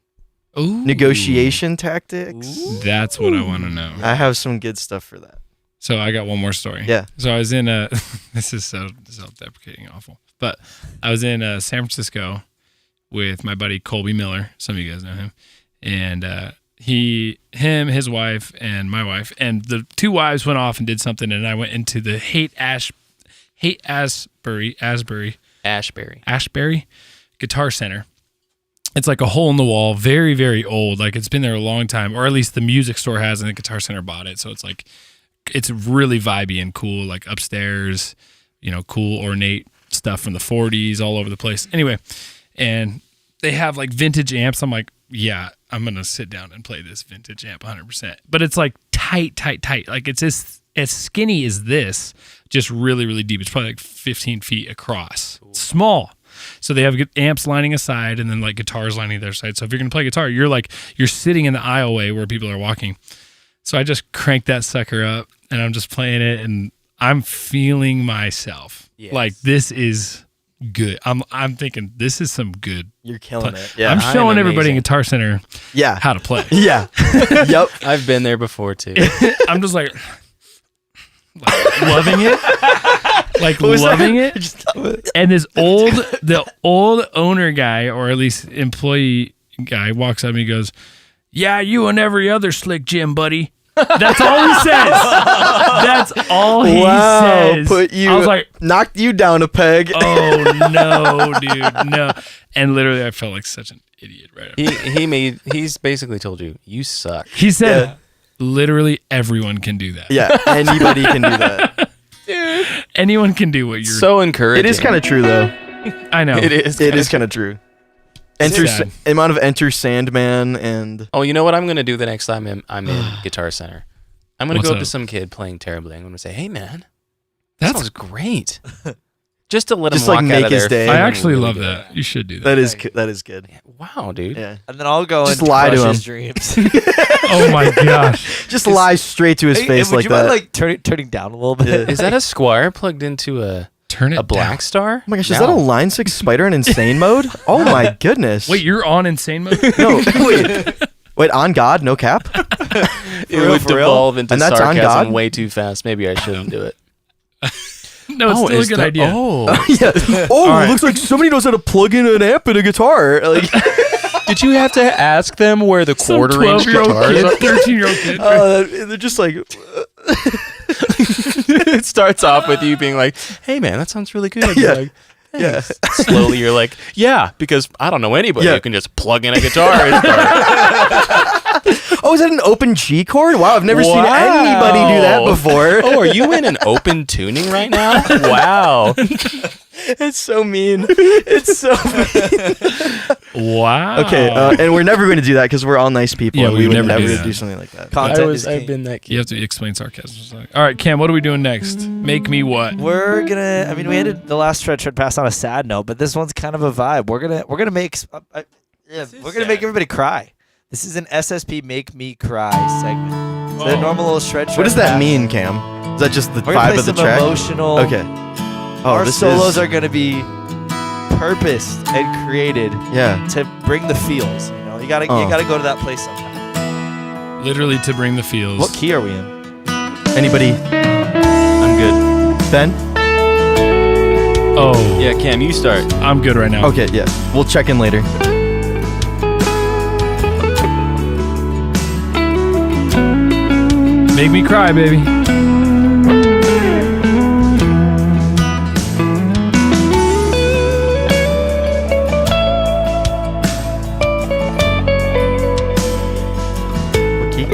Ooh. negotiation tactics. That's what I want to know. I have some good stuff for that. So I got one more story. Yeah. So I was in this is so self-deprecating, awful. But I was in San Francisco with my buddy Colby Miller. Some of you guys know him. And his wife, and my wife, and the two wives went off and did something, and I went into the Ashbury Guitar Center. It's like a hole in the wall, very, very old. Like it's been there a long time, or at least the music store has, and the Guitar Center bought it. So it's like, it's really vibey and cool, like upstairs, cool ornate stuff from the 40s all over the place. Anyway, and they have like vintage amps. I'm like, yeah, I'm going to sit down and play this vintage amp 100%. But it's like tight. Like it's as skinny as this, just really, really deep. It's probably like 15 feet across. It's small. So they have amps lining a side and then like guitars lining their side. So if you're going to play guitar, you're sitting in the aisleway where people are walking. So I just cranked that sucker up and I'm just playing it and I'm feeling myself. Yes. Like this is good. I'm thinking this is some good. You're killing it. Yeah. I'm showing everybody in amazing. Guitar Center Yeah. how to play. Yeah. Yep. I've been there before too. I'm just like loving it. Like What was that? loving it. And the old owner guy, or at least employee guy, walks up and he goes, "Yeah, you and every other slick Jim, buddy." That's all he says. That's all he says. I was like, knocked you down a peg. oh no, dude, no. And literally I felt like such an idiot right after. He's basically told you suck. He said, Yeah. literally everyone can do that. Yeah, anybody can do that. Anyone can do what you're. So encouraging. It is kind of true though. I know. It is. It is kind of true. Sad. Amount of Enter Sandman and Oh, you know what I'm gonna do the next time I'm in Guitar Center? I'm gonna What's go up up? to some kid playing terribly. I'm gonna say, "Hey, man, That sounds great. Just to let Just, him like, walk make out of his there. day. I Yeah, actually really love good. that. You should do that. That is good. Wow, dude. Yeah. And then I'll go Just and lie to crush him. his dreams. Oh my gosh. Just lie straight to his Hey, face would like you that. mind, like turning down a little bit? Yeah. Is that a Squire plugged into a Turn it Black down. Star? Oh my gosh, is that a Line 6 Spider in insane mode? Oh my goodness. Wait, you're on insane mode? No, wait, on God, no cap? It would for real? devolve into And that's on sarcasm God? way too fast. Maybe I shouldn't do it. No, it's still a is good that- idea. Oh, Yeah. Oh, All right. looks like somebody knows how to plug in an amp and a guitar. Like, did you have to ask them where the Some quarter-inch 12-year-old guitars kid, are? 13-year-old kid. they're just like, It starts off with you being like, "Hey, man, that sounds really good." Yeah. You're like, yeah. slowly, you're like, "Yeah," because I don't know anybody Yeah. who can just plug in a guitar. And start. Oh, is that an open G chord? Wow, I've never seen anybody do that Wow. before. Oh, are you in an open tuning right now? Wow. It's so mean. It's so mean. Wow. Okay, and we're never going to do that because we're all nice people. Yeah, and we we would would never never do do, that. something like that. Content is I've king. been that kid. You have to explain sarcasm. All right, Cam, what are we doing next? Make me what? We're gonna. I mean, we ended the last shred pass on a sad note, but this one's kind of a vibe. We're gonna make. We're gonna make everybody cry. This is an SSP Make Me Cry segment. So the Oh. normal little shred. What does that pass. mean, Cam? Is that just the We're gonna vibe play of the some track? emotional. Okay. Oh, Our this solos is, are gonna be purposed and created yeah. to bring the feels. You know, you gotta go to that place sometime. Literally to bring the feels. What key are we in? Anybody? I'm good. Ben? Oh, Yeah, Cam, you start. I'm good right now. Okay, yeah. We'll check in later. Make me cry, baby. What key?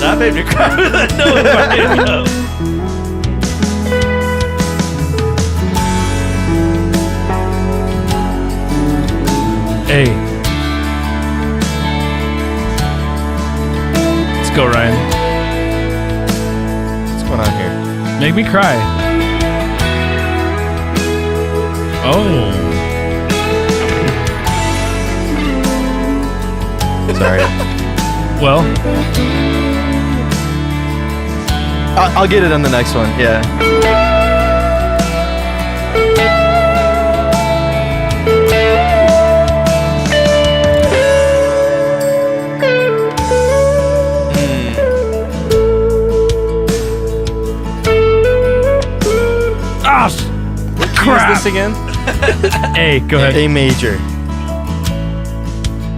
That made me cry. No, Hey. Let's go, Ryan. What's going on here? Make me cry. Oh. Sorry. Well, I'll get it on the next one. Yeah. crap. Use this again? A, go ahead. A major.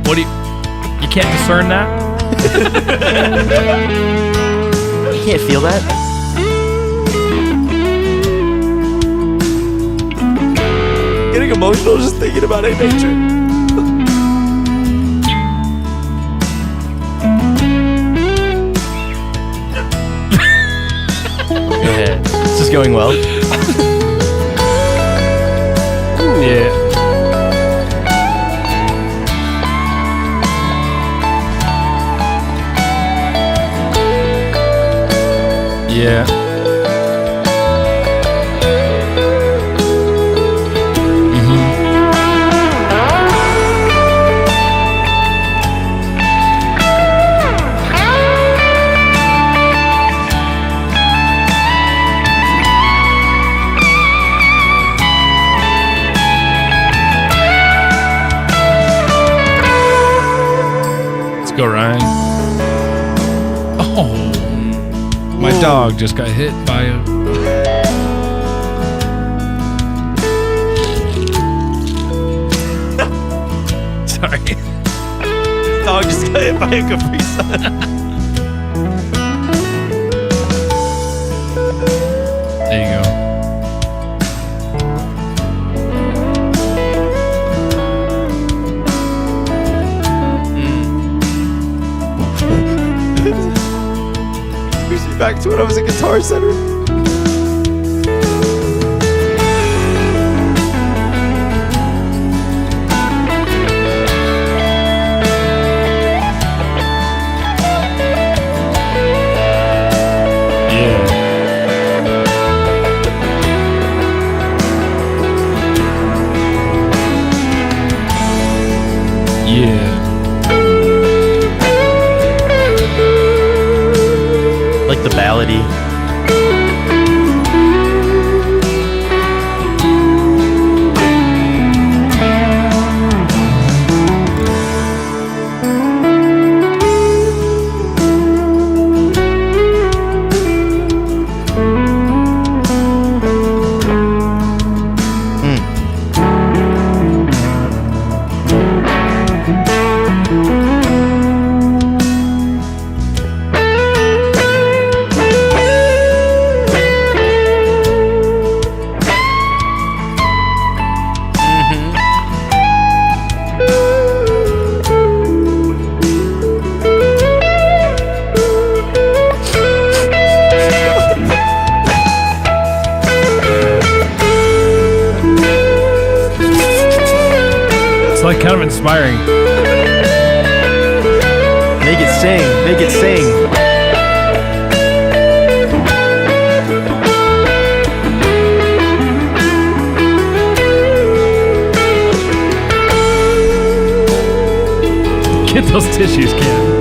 What do you can't discern that? You can't feel that? Getting emotional just thinking about A major. Go ahead. This is going well. Yeah. Yeah. Let's go, Ryan. Oh, my dog just got hit by a. Sorry. Dog just got hit by a Capri Sun. There you go. Brings me back to when I was a Guitar Center. Yeah. Like the ballady. Like kind of inspiring. Make it sing. Make it sing. Get those tissues, Cam.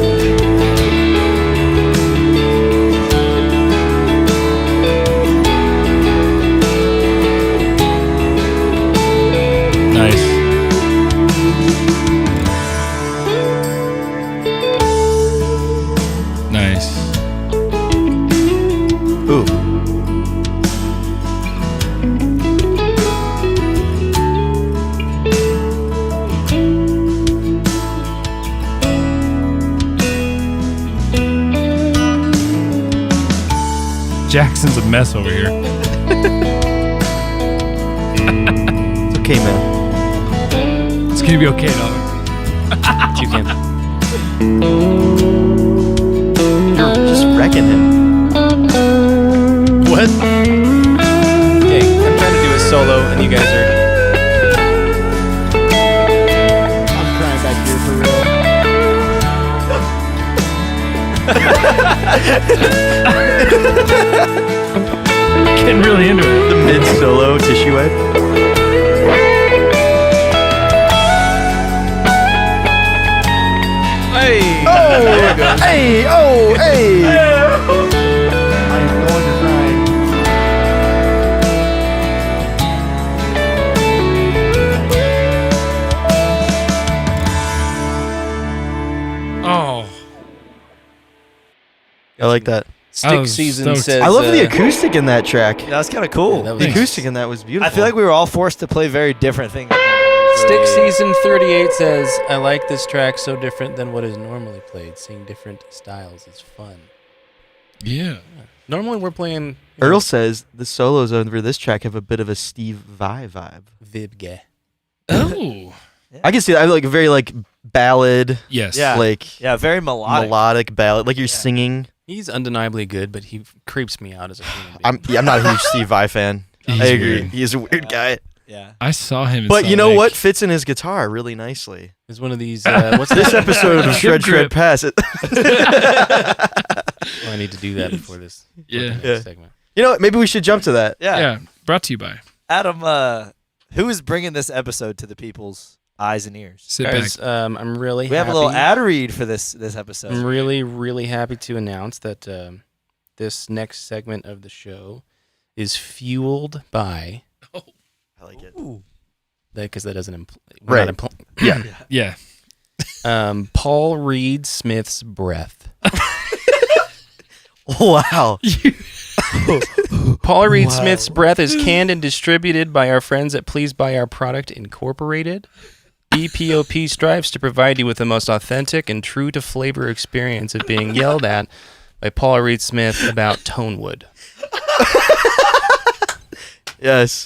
Nice. Nice. Ooh. Jackson's a mess over here. It's okay, man. It's gonna be okay, dog. You can. You're just wrecking him. What? Okay, I'm trying to do a solo, and you guys are. I'm crying back here for real. Getting really into it. The mid-solo tissue wipe. Hey! Oh! Hey! Oh! Hey! I am going to crying. Oh. I like that. I Stick was Season stoked. says. I love the acoustic in that track. That was kind of cool. that was The nice. acoustic in that was beautiful. I feel like we were all forced to play very different things. Stick Season 38 says, I like this track so different than what is normally played. Seeing different styles is fun. Yeah. Normally we're playing Earl says the solos over this track have a bit of a Steve Vai vibe. Vibge. Oh. I can see that. I like a very like ballad, Yes. Yeah. like Yeah, very melodic. melodic ballad, like you're singing. He's undeniably good, but he creeps me out as a human being. I'm not a huge Steve Vai fan. He's I agree. weird. He's a weird guy. Yeah. I saw him in But you Salt know Lake. what fits in his guitar really nicely? It's one of these. What's This that? episode of Shred Grip. Pass. Well, I need to do that before this Yeah. Yeah. segment. You know what? Maybe we should jump to that. Yeah. Yeah. Brought to you by. Adam, who is bringing this episode to the people's eyes and ears? Sit Guys, back. I'm really We have happy. a little ad read for this I'm episode. really, really happy to announce that this next segment of the show is fueled by I like it. that because that doesn't Right. Yeah. Yeah. Paul Reed Smith's breath. Wow. Paul Reed Wow. Smith's breath is canned and distributed by our friends at Please Buy Our Product Incorporated. BPOP strives to provide you with the most authentic and true to flavor experience of being yelled at by Paul Reed Smith about Tonewood. Yes.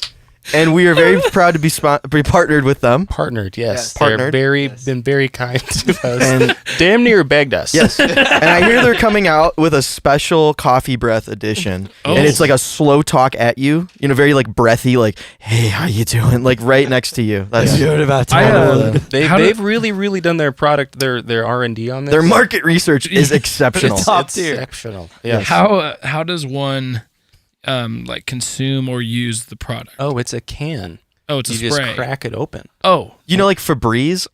And we are very proud to be partnered with them. Partnered, yes. Yes. They're Partnered. been very kind to us. And Damn near begged us. yes. And I hear they're coming out with a special coffee breath edition. Oh. And it's like a slow talk at you, very like breathy, like, hey, how you doing? Like right next to you. That's You heard about I, Tonewood. How do- They've really done their product, their R&D on this. their market research is exceptional. It's top tier. Exceptional. Yes. How does one like consume or use the product? Oh, it's a can. Oh, it's You a spray. just crack it open. Oh, You know, like Febreze?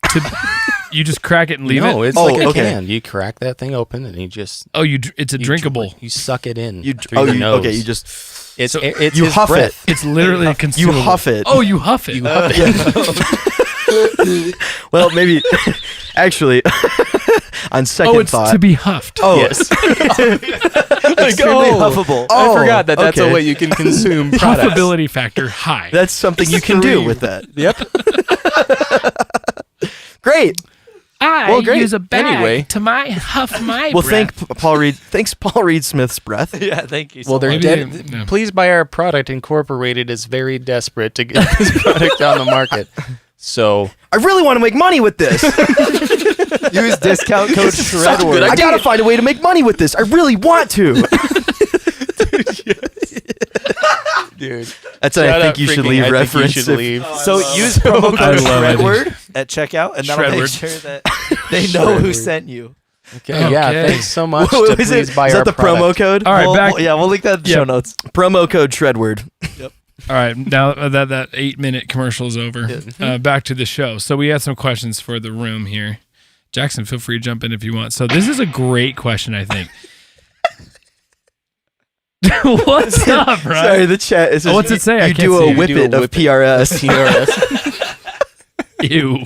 You just crack it and leave No, it. it's Oh, like a okay. can. You crack that thing open and you just Oh, it's a you drinkable. You suck it in You through your nose. okay? You just It's So it's you his huff breath. It's literally a you consumable. huff it. Oh, you huff it. You huff it. Well, maybe actually, on second Oh, it's thought. to be huffed. Oh, Yes. Extremely huffable. Oh, I forgot that that's okay. a way you can consume products. Huffability factor high. That's something you can do with that. Yep. Great. I Well, great. use a bag Anyway. to huff my Well, breath. thanks Paul Reed Smith's breath. Yeah, thank you. Well, they're Maybe dead. they- no. Please buy our product. Incorporated is very desperate to get this product on the market. So I really want to make money with this. use discount code Such a good Shredword. idea. I gotta find a way to make money with this. I really want to. dude, That's what I think you should leave reference. You should if- leave. So use promo I code love it. Shredword at checkout, and that'll make Shredword. sure that they know who Shredword. sent you. Okay. Yeah. Okay. Thanks so much. What to is please it? buy Is our that the promo product. code? All right, back. We'll link that in the show notes. Promo code Shredword. All right, now that 8-minute commercial is over, back to the show. So we had some questions for the room here. Jackson, feel free to jump in if you want. So this is a great question, I think. What's up, Ryan? Sorry, the chat. It says what's it say? I You can't do see a it. whippet of PRS. Ew.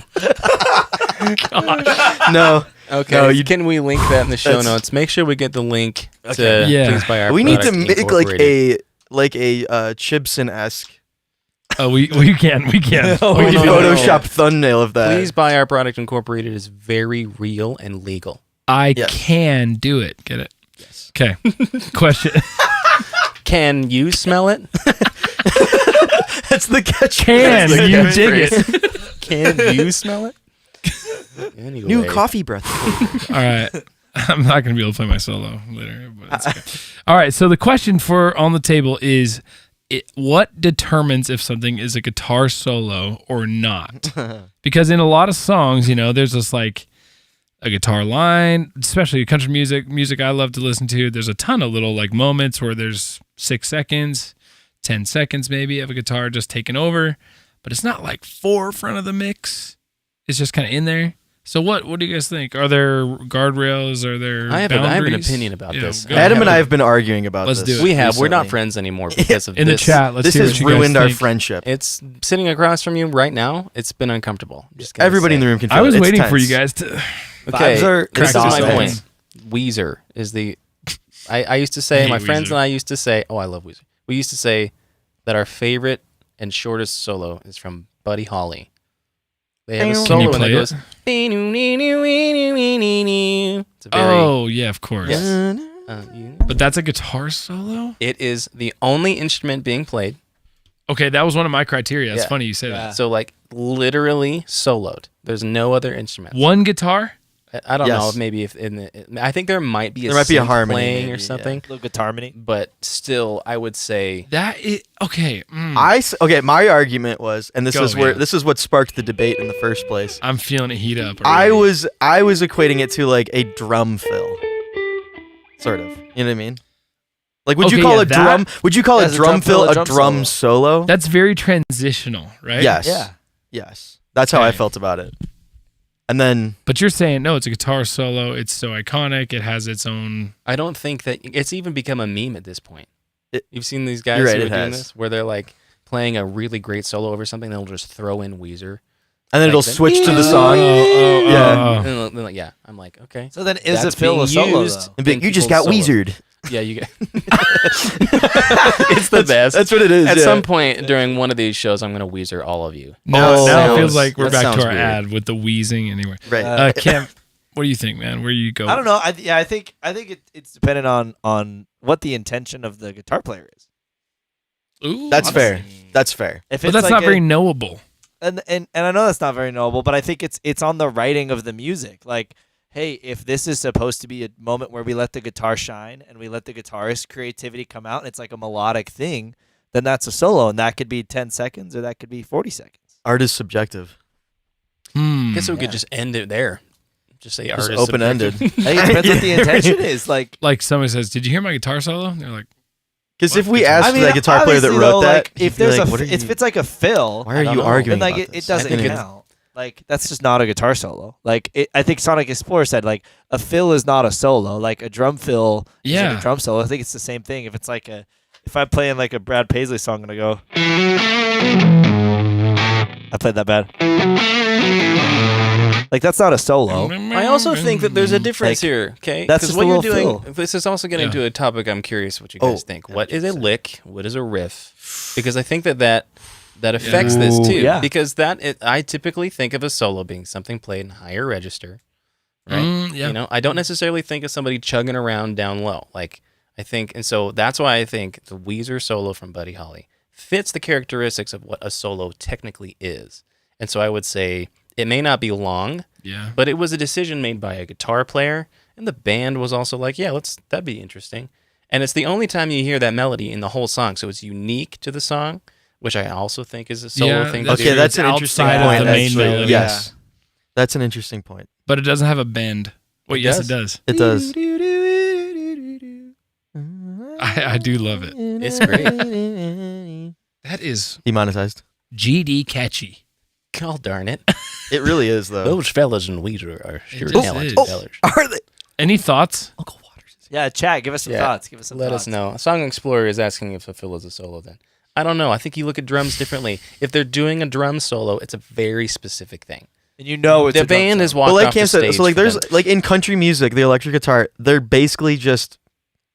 No. Okay. No, you- can we link that in the show That's- notes? Make sure we get the link to Yeah. please buy our We need to product make incorporated. like a Chibson-esque. Oh, we can. We can. No, we We can can do that. Photoshop thumbnail of that. Please buy our product incorporated is very real and legal. I Yes. can do it. Get it? Yes. Okay. Question. Can you smell it? That's the catch. Can That's the you catchphrase. dig it? Can you smell it? Anyway. New coffee breath. All right. I'm not going to be able to play my solo later. But it's okay. All right. So the question for on the table is, what determines if something is a guitar solo or not? Because in a lot of songs, there's just like a guitar line, especially country music I love to listen to. There's a ton of little like moments where there's 6 seconds, 10 seconds maybe of a guitar just taking over, but it's not like forefront of the mix. It's just kind of in there. So what do you guys think? Are there guardrails? Are there I have an boundaries? opinion about this. go Adam ahead. and I have been arguing about Let's this. do it. We have. We're not recently. friends anymore because of In the this. chat, let's This hear has what you guys ruined our think. friendship. It's sitting across from you right now. It's been uncomfortable. Just gonna Everybody say. in the room can feel I was it. It's waiting for you tense. guys to. Okay, Vibes are this is crack my this point. Weezer is the. I used to say, I my hate friends Weezer. and I used to say, oh, I love Weezer. We used to say that our favorite and shortest solo is from Buddy Holly. They have a Can solo you and play it it? goes. It's a very. Oh yeah, of course. Yes. But that's a guitar solo. It is the only instrument being played. Okay, that was one of my criteria. It's Yeah. funny you say that. So like literally soloed. There's no other instrument. One guitar. I don't Yes. know if maybe if I think there might be a There might be a synth harmony playing maybe, or something, Little guitar harmony. but still I would say That is okay. My argument was, and this Go, is where yeah. this is what sparked the debate in the first place. I'm feeling it heat up. I already. was equating it to like a drum fill, sort of. You know what I mean? Like, would you Okay, call yeah, a drum? Would you call Yeah, a as a drum drum fill fill, a a drum drum solo? That's very transitional, right? Yes. Yeah. Yes. That's how I Okay. felt about it. And then But you're saying no, it's a guitar solo. It's so iconic. It has its own. I don't think that it's even become a meme at this point. It- You've seen these guys You're right, who are it doing has. this, where they're like playing a really great solo over something, they'll just throw in Weezer. and then it'll Like the- switch to the Oh, song. Yeah. And they're like, yeah, I'm like, okay. So then is That's a fill being a solo used. though? And be like, in you just got people's solos. Weezered. Yeah, you get. It's the best. That's what it is. At yeah. some point during one of these shows, I'm gonna Weezer all of you. Now, Oh, now it sounds- feels like we're that back sounds to our weird. ad with the wheezing. Anyway, Right. Cam, what do you think, man? Where you go? I don't know. I think it's dependent on what the intention of the guitar player is. Ooh, That's fair. Honestly. That's fair. If But it's that's like not a- very knowable. and I know that's not very noble, but I think it's on the writing of the music. Like, hey, if this is supposed to be a moment where we let the guitar shine and we let the guitarist's creativity come out, and it's like a melodic thing, then that's a solo, and that could be 10 seconds or that could be 40 seconds. Art is subjective. I guess we Yeah. could just end it there. Just say Just artist open-ended. I think it depends what the intention is. Like, Like somebody says, "Did you hear my guitar solo?" And they're like, Because What if we guitar? asked that guitar player that obviously, wrote though, that, like, he'd if be there's like, a what are if you- it's like a fill, why I are don't you know. arguing then like about it this? doesn't think it's- count. Like that's just not a guitar solo. Like I think Sonic Explorer said like a fill is not a solo. Like a drum fill isn't a drum solo. I think it's the same thing. If it's like if I'm playing like a Brad Paisley song and I go, I played that bad. Like that's not a solo. I also think that there's a difference here, okay? That's Because just what a you're little doing, fill. this is also getting to a topic I'm curious what you guys think. What is a lick? What is a riff? Because I think that affects this too. Yeah. Because I typically think of a solo being something played in higher register, right? Yeah. You know, I don't necessarily think of somebody chugging around down low. Like I think, and so that's why I think the Weezer solo from Buddy Holly fits the characteristics of what a solo technically is. And so I would say it may not be long, but it was a decision made by a guitar player, and the band was also like, yeah, that'd be interesting. And it's the only time you hear that melody in the whole song, so it's unique to the song, which I also think is a solo thing. To Okay, do. that's an interesting outside of point. the main actually. melody. Yes, that's an interesting point. But it doesn't have a bend. Wait, yes, does? it does. It does. I do love it. It's great. That is Demonetized. GD catchy. God darn it. It really is though. Those fellas in Weezer are sure just talented is. fellas. Are they? Any thoughts? Uncle Waters. Yeah, chat. Give us some Yeah. thoughts. Give us some Let thoughts. us know. Song Explorer is asking if a fill is a solo then. I don't know. I think you look at drums differently. If they're doing a drum solo, it's a very specific thing. And you know it's The a drum band solo. is walked But like off the Cam said, stage so like for there's them. like in country music, the electric guitar, they're basically just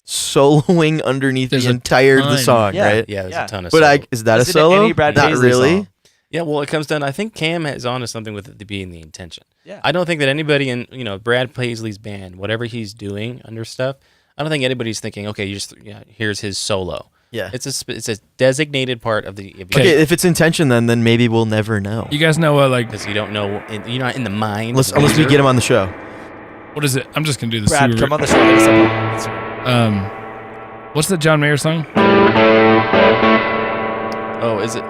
soloing underneath There's the a entire ton. song, Yeah. right? Yeah, there's Yeah. a ton of But solo. is that a Isn't it solo? any Brad Not Paisley really. song? Yeah, well, it comes down. I think Cam is onto something with it being the intention. Yeah. I don't think that anybody in Brad Paisley's band, whatever he's doing under stuff, I don't think anybody's thinking, okay, here's his solo. Yeah. It's a designated part of the Okay, if it's intention, then maybe we'll never know. You guys know what, like, because you don't know, you're not in the mind. Unless we get him on the show. what is it? I'm just going to do the Brad, super. come on the show. Give us some- What's the John Mayer song? Oh, is it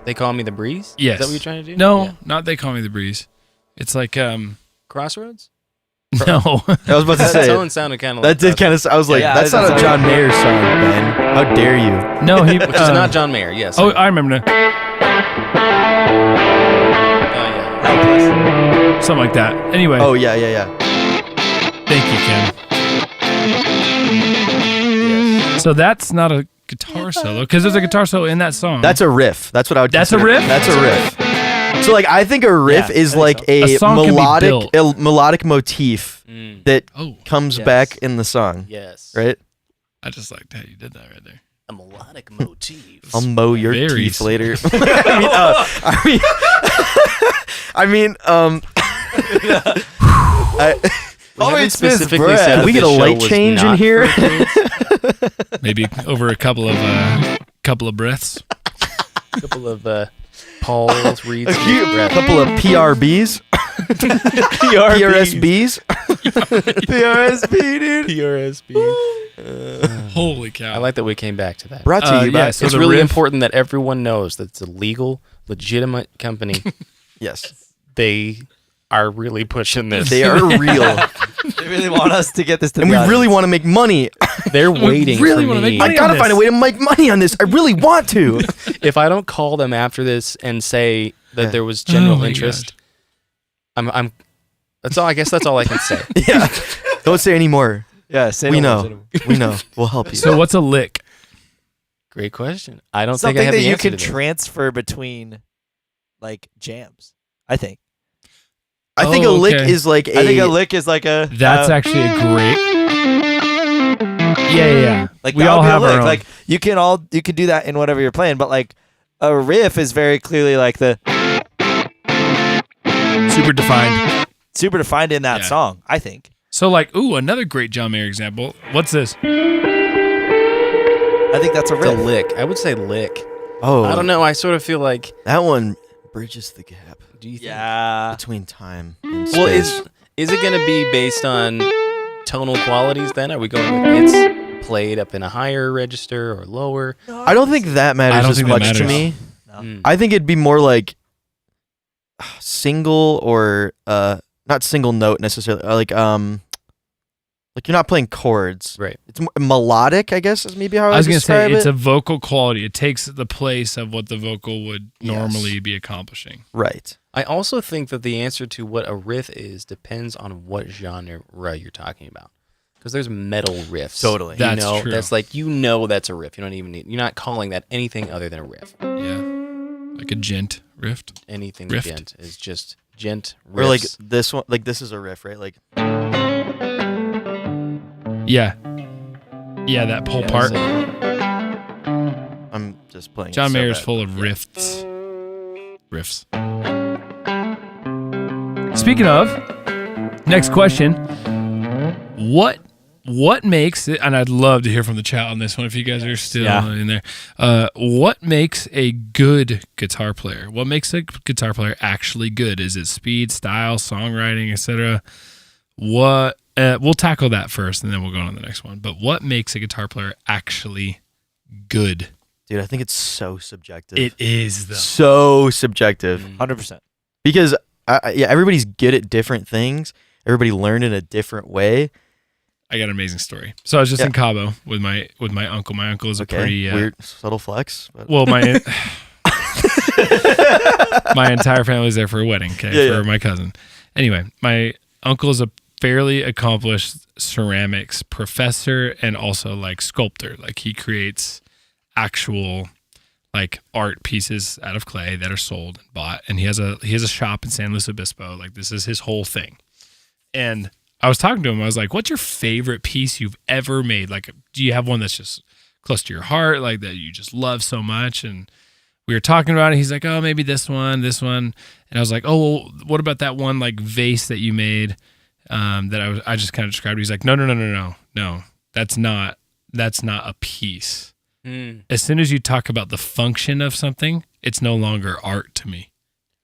They Call Me the Breeze? Yes. Is that what you're trying to do? No, Yeah. not They Call Me the Breeze. It's like, Crossroads? no. I was about to That say. tone sounded kind of That like did kind of. I was like, Yeah, that's not that's a John Mayer song, Ben. How dare you? No, he. which is not John Mayer, yes. Oh, I remember now. yeah. Something like that. Anyway. Oh yeah, yeah, yeah. Thank you, Ken. So that's not a guitar solo because there's a guitar solo in that song. That's a riff. That's what I would. That's a consider- riff? That's a riff. So like, I think a riff Yeah, is I think like so. a A song can be melodic, built. melodic motif Mm, that oh, comes Yes. back in the song, yes. right? I just liked how you did that right there. A melodic motif. I'll mow your Very teeth small. later. I mean, We haven't Always miss specifically Brad. said Can we that get a this show light was change in not here? for kids. Maybe over a couple of breaths. A couple of Paul's reads. a couple of PRBs, PRSBs. PRSB, dude. PRSB. Holy cow! I like that we came back to that. Brought to you by. yeah, so It's the really riff- important that everyone knows that it's a legal, legitimate company. Yes, They are really pushing this. they are real, They really want us to get this to and the we audience. really want to make money. They're waiting really for wanna me. make I money gotta on find a this. way to make money on this. I really want to. If I don't call them after this and say that Yeah. there was general Oh my interest, I'm. That's all. I guess that's all I can say. Yeah, don't say any more. Yeah, say We no more, know. say no more. We know. We'll help you. So what's a lick? Great question. I don't Something think I have that the you answer can to this. transfer between, like jams. I think. I think a Oh, lick okay. is like I think a lick is like a. That's actually a great. Yeah. Like we that all would be a have our lick. own. Like you can do that in whatever you're playing, but like a riff is very clearly like the super defined. super defined in that Yeah. song. I think. So like, ooh, another great John Mayer example. What's this? I think that's a It's a riff. lick. I would say lick. Oh, I don't know. I sort of feel like. That one bridges the gap Do you think? Yeah. between time and Well, space. is it going to be based on tonal qualities? Then are we going with it's played up in a higher register or lower? I don't think that I matters don't as think that much to matters. me. No. Mm. I think it'd be more like single or not single note necessarily, like Like you're not playing chords. Right. It's melodic, I guess, is maybe how I was going to say it's it. a vocal quality. It takes the place of what the vocal would Yes. normally be accomplishing. Right. I also think that the answer to what a riff is depends on what genre you're talking about. Because there's metal riffs. Totally. You That's know, true. That's like, that's a riff. You don't even you're not calling that anything other than a riff. Yeah. Like a gent riff. Anything Rift. gent is just gent riffs. Or like this one, like this is a riff, right? Like Yeah. Yeah, that whole part. I'm just playing. John it so Mayer's bad. full of riffs. Speaking of, next question. What makes it, and I'd love to hear from the chat on this one if you guys are still in there. What makes a good guitar player? What makes a guitar player actually good? Is it speed, style, songwriting, etc.? What we'll tackle that first, and then we'll go on to the next one. But what makes a guitar player actually good? Dude, I think it's so subjective. It is, though. So subjective. 100%. Because everybody's good at different things. Everybody learned in a different way. I got an amazing story. So I was just in Cabo with my uncle. My uncle is a pretty weird, subtle flex. But. well, my my entire family was there for a wedding. For my cousin. Anyway, my uncle is a fairly accomplished ceramics professor and also like sculptor. Like he creates actual like art pieces out of clay that are sold and bought. And he has a shop in San Luis Obispo. Like this is his whole thing. And I was talking to him. I was like, "What's your favorite piece you've ever made? Like, do you have one that's just close to your heart, like that you just love so much?" And we were talking about it. He's like, "Oh, maybe this one." And I was like, "Oh, well, what about that one like vase that you made that I just kind of described?" He's like, "No, that's not a piece. As soon as you talk about the function of something, it's no longer art to me."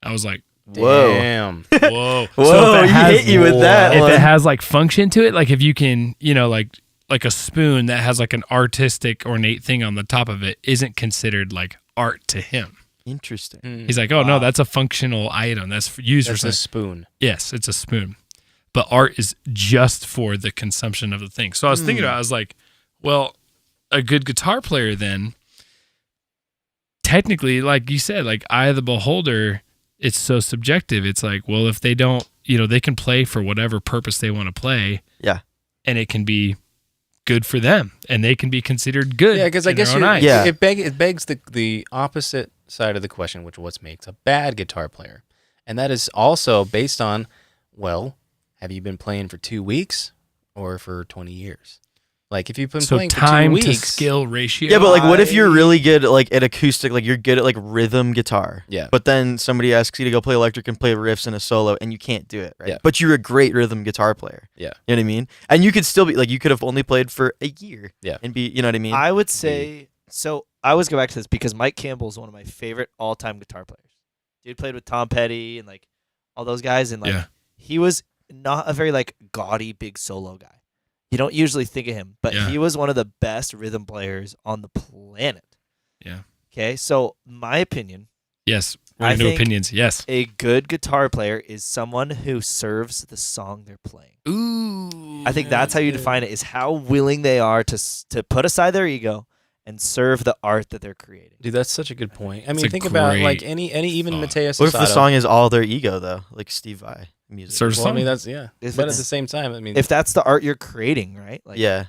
I was like, Whoa. Damn. whoa. Whoa, So if it he has- hit you with that If one. it has like function to it, like if you can, like a spoon that has like an artistic ornate thing on the top of it isn't considered like art to him. Interesting. He's like, "Oh no, that's a functional item. That's used That's for a something." spoon. Yes, it's a spoon. But art is just for the consumption of the thing. So I was thinking about it, I was like, well, a good guitar player then, technically, like you said, like eye of the beholder, it's so subjective. It's like, well, if they don't, they can play for whatever purpose they want to play. Yeah. And it can be good for them. And they can be considered good. Yeah, because I in guess their own eyes. Yeah. it begs the opposite side of the question, which what makes a bad guitar player. And that is also based on, well, have you been playing for 2 weeks or for 20 years? Like if you've been So playing time for 2 to weeks. skill ratio. Yeah, but like, what if you're really good at like at acoustic, like you're good at like rhythm guitar. Yeah. But then somebody asks you to go play electric and play riffs in a solo, and you can't do it, right? Yeah. But you're a great rhythm guitar player. Yeah. You know what I mean? And you could still be like, you could have only played for a year. Yeah. And be, you know what I mean? I would say so. I always go back to this because Mike Campbell is one of my favorite all-time guitar players. Dude played with Tom Petty and like all those guys, and like he was not a very like gaudy big solo guy. You don't usually think of him, but he was one of the best rhythm players on the planet. Yeah. Okay, so my opinion. Yes. We're I into think opinions. Yes. A good guitar player is someone who serves the song they're playing. Ooh. I think that's how you define it, is how willing they are to put aside their ego and serve the art that they're creating. Dude, that's such a good point. I It's mean, a think about like great any even thought. Mateus. What if the song is all their ego though, like Steve Vai music? Serves Well, I song. mean, that's but If at it's- the same time, I mean, If that's the art you're creating, right? Like, Yeah.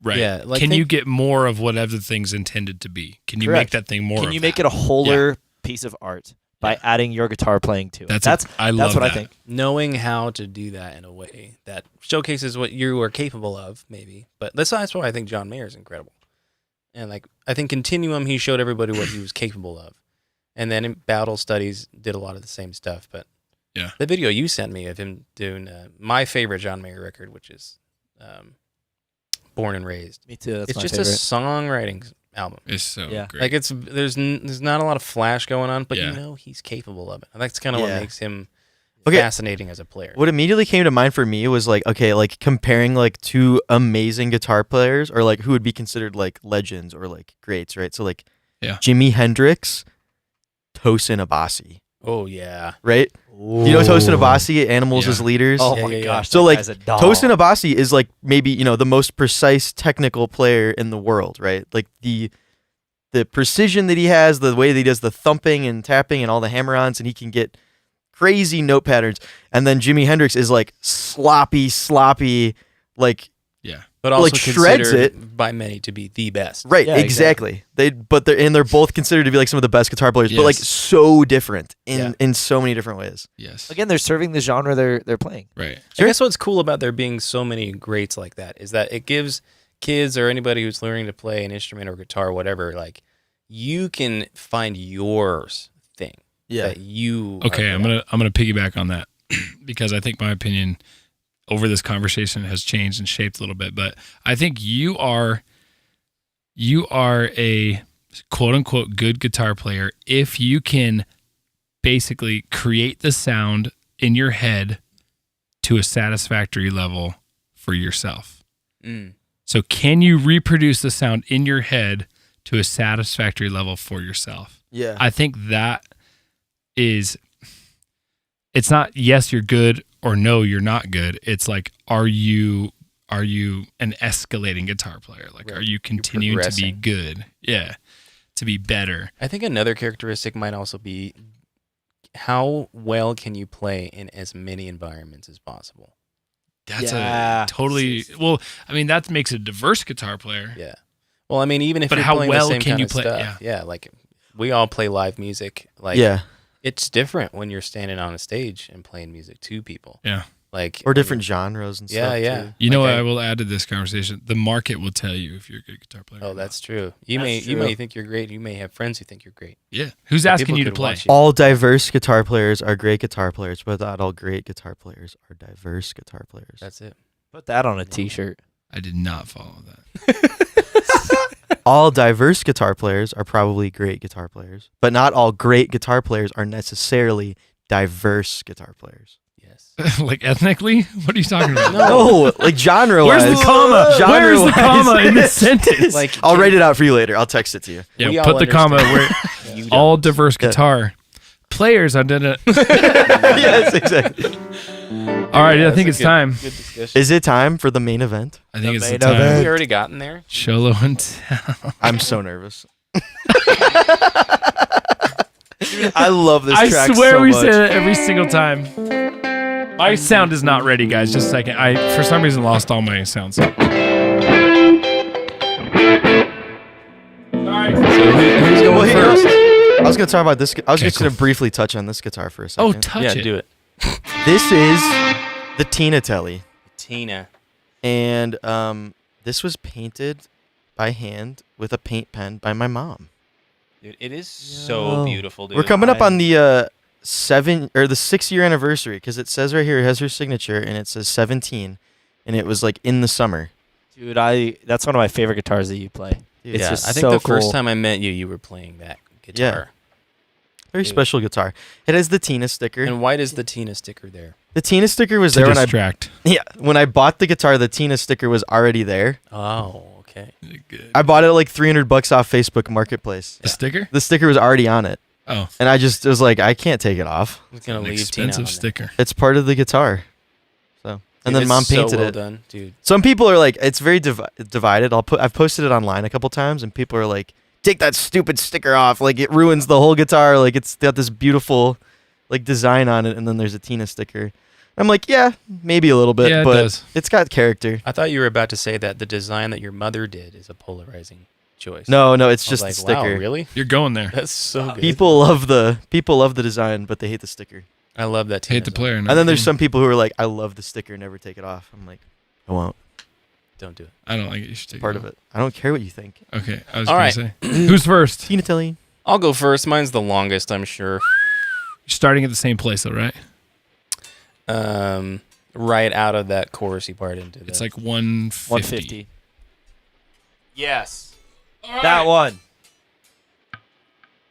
Right. Yeah, like can think- you get more of whatever the thing's intended to be? Can you Correct. make that thing more? Can of you make that? it a wholer piece of art by adding your guitar playing to it? I love that's what that. I think. knowing how to do that in a way that showcases what you are capable of, maybe. But that's why I think John Mayer is incredible. And like I think Continuum, he showed everybody what he was capable of, and then in Battle Studies did a lot of the same stuff. But Yeah. the video you sent me of him doing my favorite John Mayer record, which is Born and Raised. Me too. That's It's my just favorite. a songwriting album. It's so Yeah. great. Like there's not a lot of flash going on, but Yeah. you know he's capable of it. And that's kind of Yeah. what makes him Okay. fascinating as a player. What immediately came to mind for me was like, okay, like comparing like two amazing guitar players, or like who would be considered like legends or like greats, right? So like Yeah. Jimi Hendrix, Tosin Abasi. Oh yeah. right? You know Tosin Abasi, Animals Yeah. as Leaders? Oh Yeah, my yeah, yeah. gosh. So that like guy's a dog. Tosin Abasi is like maybe, the most precise technical player in the world, right? Like the precision that he has, the way that he does the thumping and tapping and all the hammer-ons, and he can get crazy note patterns. And then Jimi Hendrix is like sloppy, like But also Like, shreds considered by many to be the best. right, Yeah, exactly. They're both considered to be like some of the best guitar players, but like Yes. so different Yeah. in so many different ways. Yes. Again, they're serving the genre they're playing. Right. I guess what's cool about there being so many greats like that is that it gives kids or anybody who's learning to play an instrument or guitar or whatever, like you can find yours thing that you are Okay, good I'm at. gonna piggyback on that because I think my opinion over this conversation has changed and shaped a little bit. But I think you are a quote unquote good guitar player if you can basically create the sound in your head to a satisfactory level for yourself. Mm. So can you reproduce the sound in your head to a satisfactory level for yourself? Yeah. I think that is, it's not yes, you're good or no, you're not good. It's like, are you an escalating guitar player? Like, Right. are you continuing to be progressing. good? Yeah. To be better. I think another characteristic might also be how well can you play in as many environments as possible. That's Yeah. a totally, well, I mean, that makes a diverse guitar player. Yeah. Well, I mean, even if But you're how playing well the same can kind you of play- stuff, yeah, like we all play live music. Like, yeah. it's different when you're standing on a stage and playing music to people. Yeah. Like Or when different you're- genres and Yeah, stuff. yeah. Too. You know Like what I will add to this conversation? The market will tell you if you're a good guitar player. Oh, or that's true. You That's may true. think you're great. You may have friends who think you're great. not. Yeah. Who's But asking people you to could play? watch you. All diverse guitar players are great guitar players, but not all great guitar players are diverse guitar players. That's it. Put that on a t-shirt. I did not follow that. All diverse guitar players are probably great guitar players, but not all great guitar players are necessarily diverse guitar players. Yes. Like ethnically? What are you talking about? No, like genre Where's wise. the comma? Where's the comma in this sentence? Like I'll write it out for you later. I'll text it to you. Yeah, we all put the comma where You don't. all diverse Yeah. guitar players. I did it. Yes, exactly. All right, I That's think a it's good- time. Good discussion. Is it time for the main event? I think The it's the main time. event. Have we already gotten there? Sholo and Tell. I'm so nervous. I love this I track swear so we much. say that every single time. My sound is not ready, guys. Just a second. I for some reason lost all my sounds. Sorry. Who's going Well, here- first? I was going to talk about this. I was Okay, just going to briefly touch on this guitar for a second. Oh, touch Yeah, it. do it. This is the Tina Tele, Tina. and this was painted by hand with a paint pen by my mom. Dude, it is so beautiful, dude. We're coming up on the 6-year anniversary because it says right here it has her signature and it says 17, and it was like in the summer. Dude, that's one of my favorite guitars that you play. Dude, It's yeah, just I think so the first cool. time I met you, you were playing that guitar. very Dude. special guitar. It has the Tina sticker. And why does the Tina sticker there? The Tina sticker was To there when distract. when I bought the guitar. The Tina sticker was already there. Oh, okay. Good. I bought it like $300 off Facebook Marketplace. The sticker? The sticker was already on it, Oh, and I just was like, I can't take it off. I'm gonna an leave Tina on expensive there. sticker. It's part of the guitar. So, and Dude, then it's mom so painted well it. done, dude. Some people are like, it's very divided. I've posted it online a couple times, and people are like, take that stupid sticker off. Like it ruins the whole guitar. Like it's got this beautiful, like design on it, and then there's a Tina sticker. I'm like, yeah, maybe a little bit, Yeah, it but does. it's got character. I thought you were about to say that the design that your mother did is a polarizing choice. No, it's I was just like, the sticker. Wow, really? You're going there. That's so good. People love the design, but they hate the sticker. I love that. Hate the Tina's player. And then there's some people who are like, I love the sticker, never take it off. I'm like, I won't. Don't do it. I don't like it. You should take Part it of it. I don't care what you think. off. Okay, I was All going right. to say. Who's first? Tina Tele. I'll go first. Mine's the longest, I'm sure. You're starting at the same place, though, right? Right out of that chorusy part into the. It's like 150. 150. yes. That one.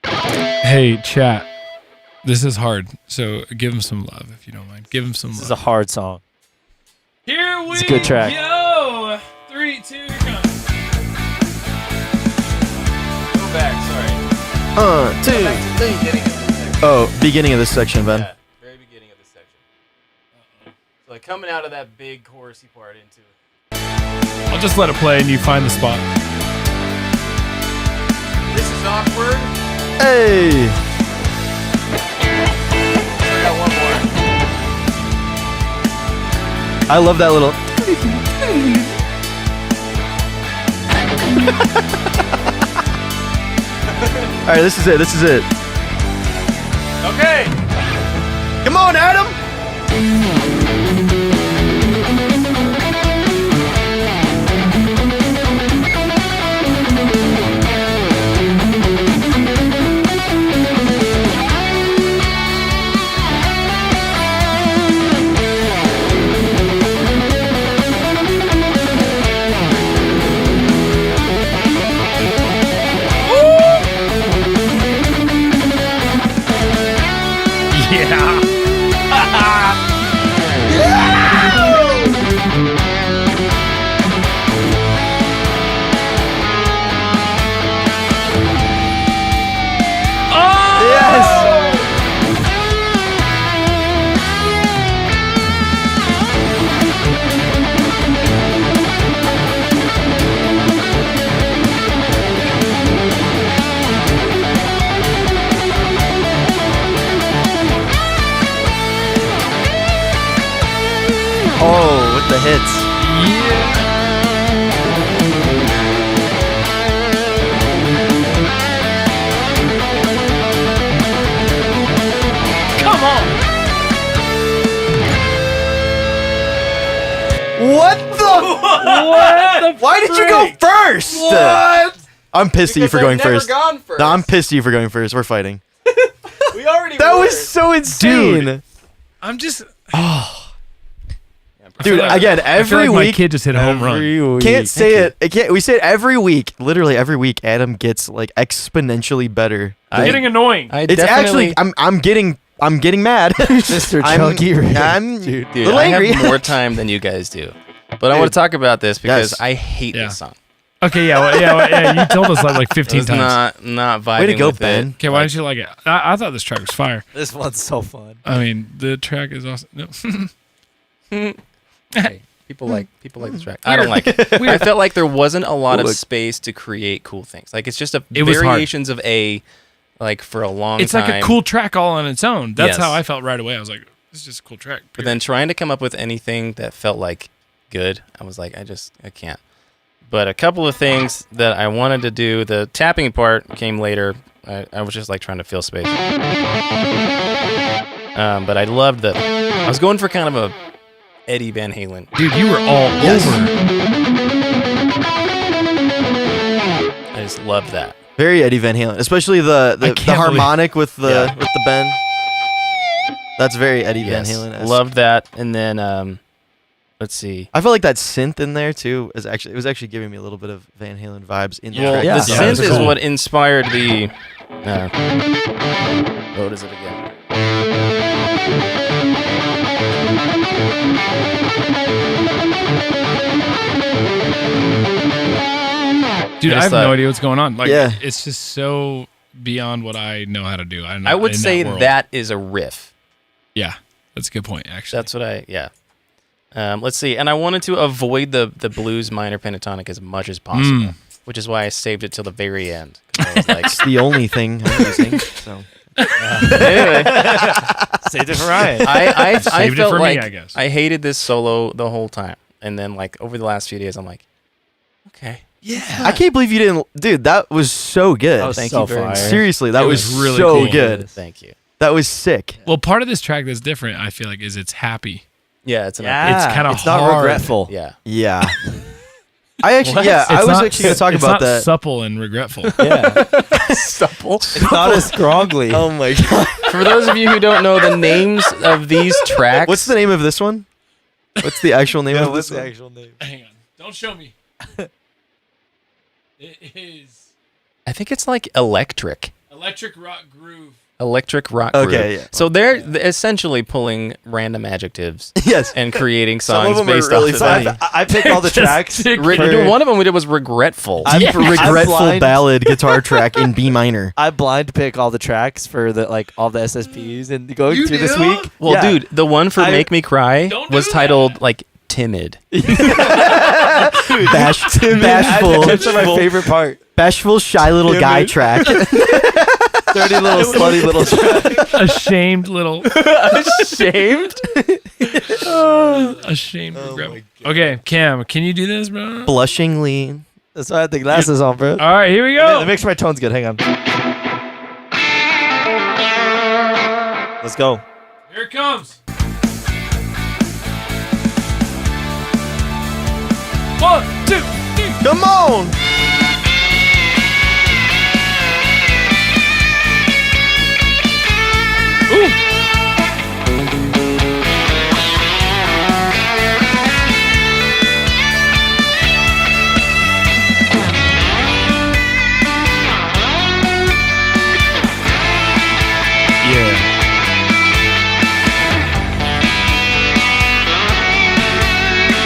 Hey, chat. This is hard, so give him some love if you don't mind. Give him some This love. is a hard song. Here we It's a good track. go. 3, 2, here comes. Go back. Sorry. 2, 3. Oh, beginning of this section, Ben. Yeah, very beginning of this section. So like coming out of that big chorusy part into it. I'll just let it play and you find the spot. This is awkward. Hey! I got one more. I love that little. All right, this is it. This is it. Okay. Come on, Adam. Oh, with the hits. Come on! What the? Why did you go first? What? I'm pissed at you for going first. Gone first. No, I'm pissed at you for going first. We're fighting. We already. That were. was so insane. Dude. I'm just... Dude, again, I feel every like week. my kid just hit a home run. Can't say it. I can't. We say it every week. Literally every week. Adam gets like exponentially better. It's getting annoying. I It's definitely, actually. I'm getting mad. Mr. I'm- Junkie. I'm dude, little I angry. have more time than you guys do. But I want to talk about this because Yes. I hate Yeah. this song. Okay, yeah, you told us that like 15 It's times. not vibing Way to go, with Ben. it. Okay, why don't you like it? I thought this track was fire. This one's so fun. I mean, the track is awesome. No. Hey, people like this track. I don't like it. I felt like there wasn't a lot of Look. space to create cool things. Like it's just It was hard. variations of A, like for a long It's time. like a cool track all on its own. That's Yes. how I felt right away. I was like, this is just a cool track. But then trying to come up with anything that felt like good, I was like, I can't. But a couple of things that I wanted to do, the tapping part came later. I was just like trying to fill space. But I loved that. I was going for kind of a Eddie Van Halen. Dude, you were all Yes. over. I just loved that. Very Eddie Van Halen, especially the can't harmonic with the Yeah. with the bend. That's very Eddie Yes, Van Halen. loved that. And then let's see. I felt like that synth in there too is actually giving me a little bit of Van Halen vibes in the Well, track. yeah. the Yeah, synth it's is cool. what inspired the. What is it again? Dude, I just have thought- no idea what's going on. Like, Yeah. it's just so beyond what I know how to do. I'm not I would in say world. that is a riff. Yeah, that's a good point, actually. That's what yeah. Let's see. And I wanted to avoid the blues minor pentatonic as much as possible, which is why I saved it till the very end. 'Cause I was like, It's the only thing I'm using. So anyway, Saved it for Ryan. I Saved it felt for me, like I guess. I hated this solo the whole time. And then like over the last few days, I'm like, okay. I can't believe you didn't, dude. That was so good. That was Thank so you very fire. much. Seriously, that It was, was really so cool. good. Thank you. That was sick. Well, part of this track that's different, I feel like, is it's happy. Yeah, it's an Yeah, It's kinda it's not hard. regretful. yeah. Yeah. I actually, What? yeah, I It's was not- actually gonna talk it's about not that. supple and regretful. Yeah, Supple. it's not as scroggly. Oh my god. For those of you who don't know the names of these tracks, What's the name of this one? What's the actual name of What's this the one? actual name? Hang on. Don't show me. It is I think it's like electric. Electric Rock Groove Electric rock Okay, group. yeah. So they're essentially pulling random adjectives Yes. and creating Some of songs them are based really off funny. of that. I picked all the tracks. One of them we did was regretful. I'm regretful blind. ballad guitar track in B minor. I blind pick all the tracks for the all the SSPs and going through this week. Well, Yeah. dude, the one for Make Me Cry was titled like Timid. Bashful, Adjectives are my favorite part. bashful, shy little guy track. Dirty little slutty little track. Ashamed little. Ashamed? Ashamed. Regret. Okay, Cam, can you do this, bro? Blushingly. That's why I had the glasses on, bro. All right, here we Let go. me make sure my tone's good. Hang on. Let's go. Here it comes. 1, 2, 3. Come on. Ooh. Yeah.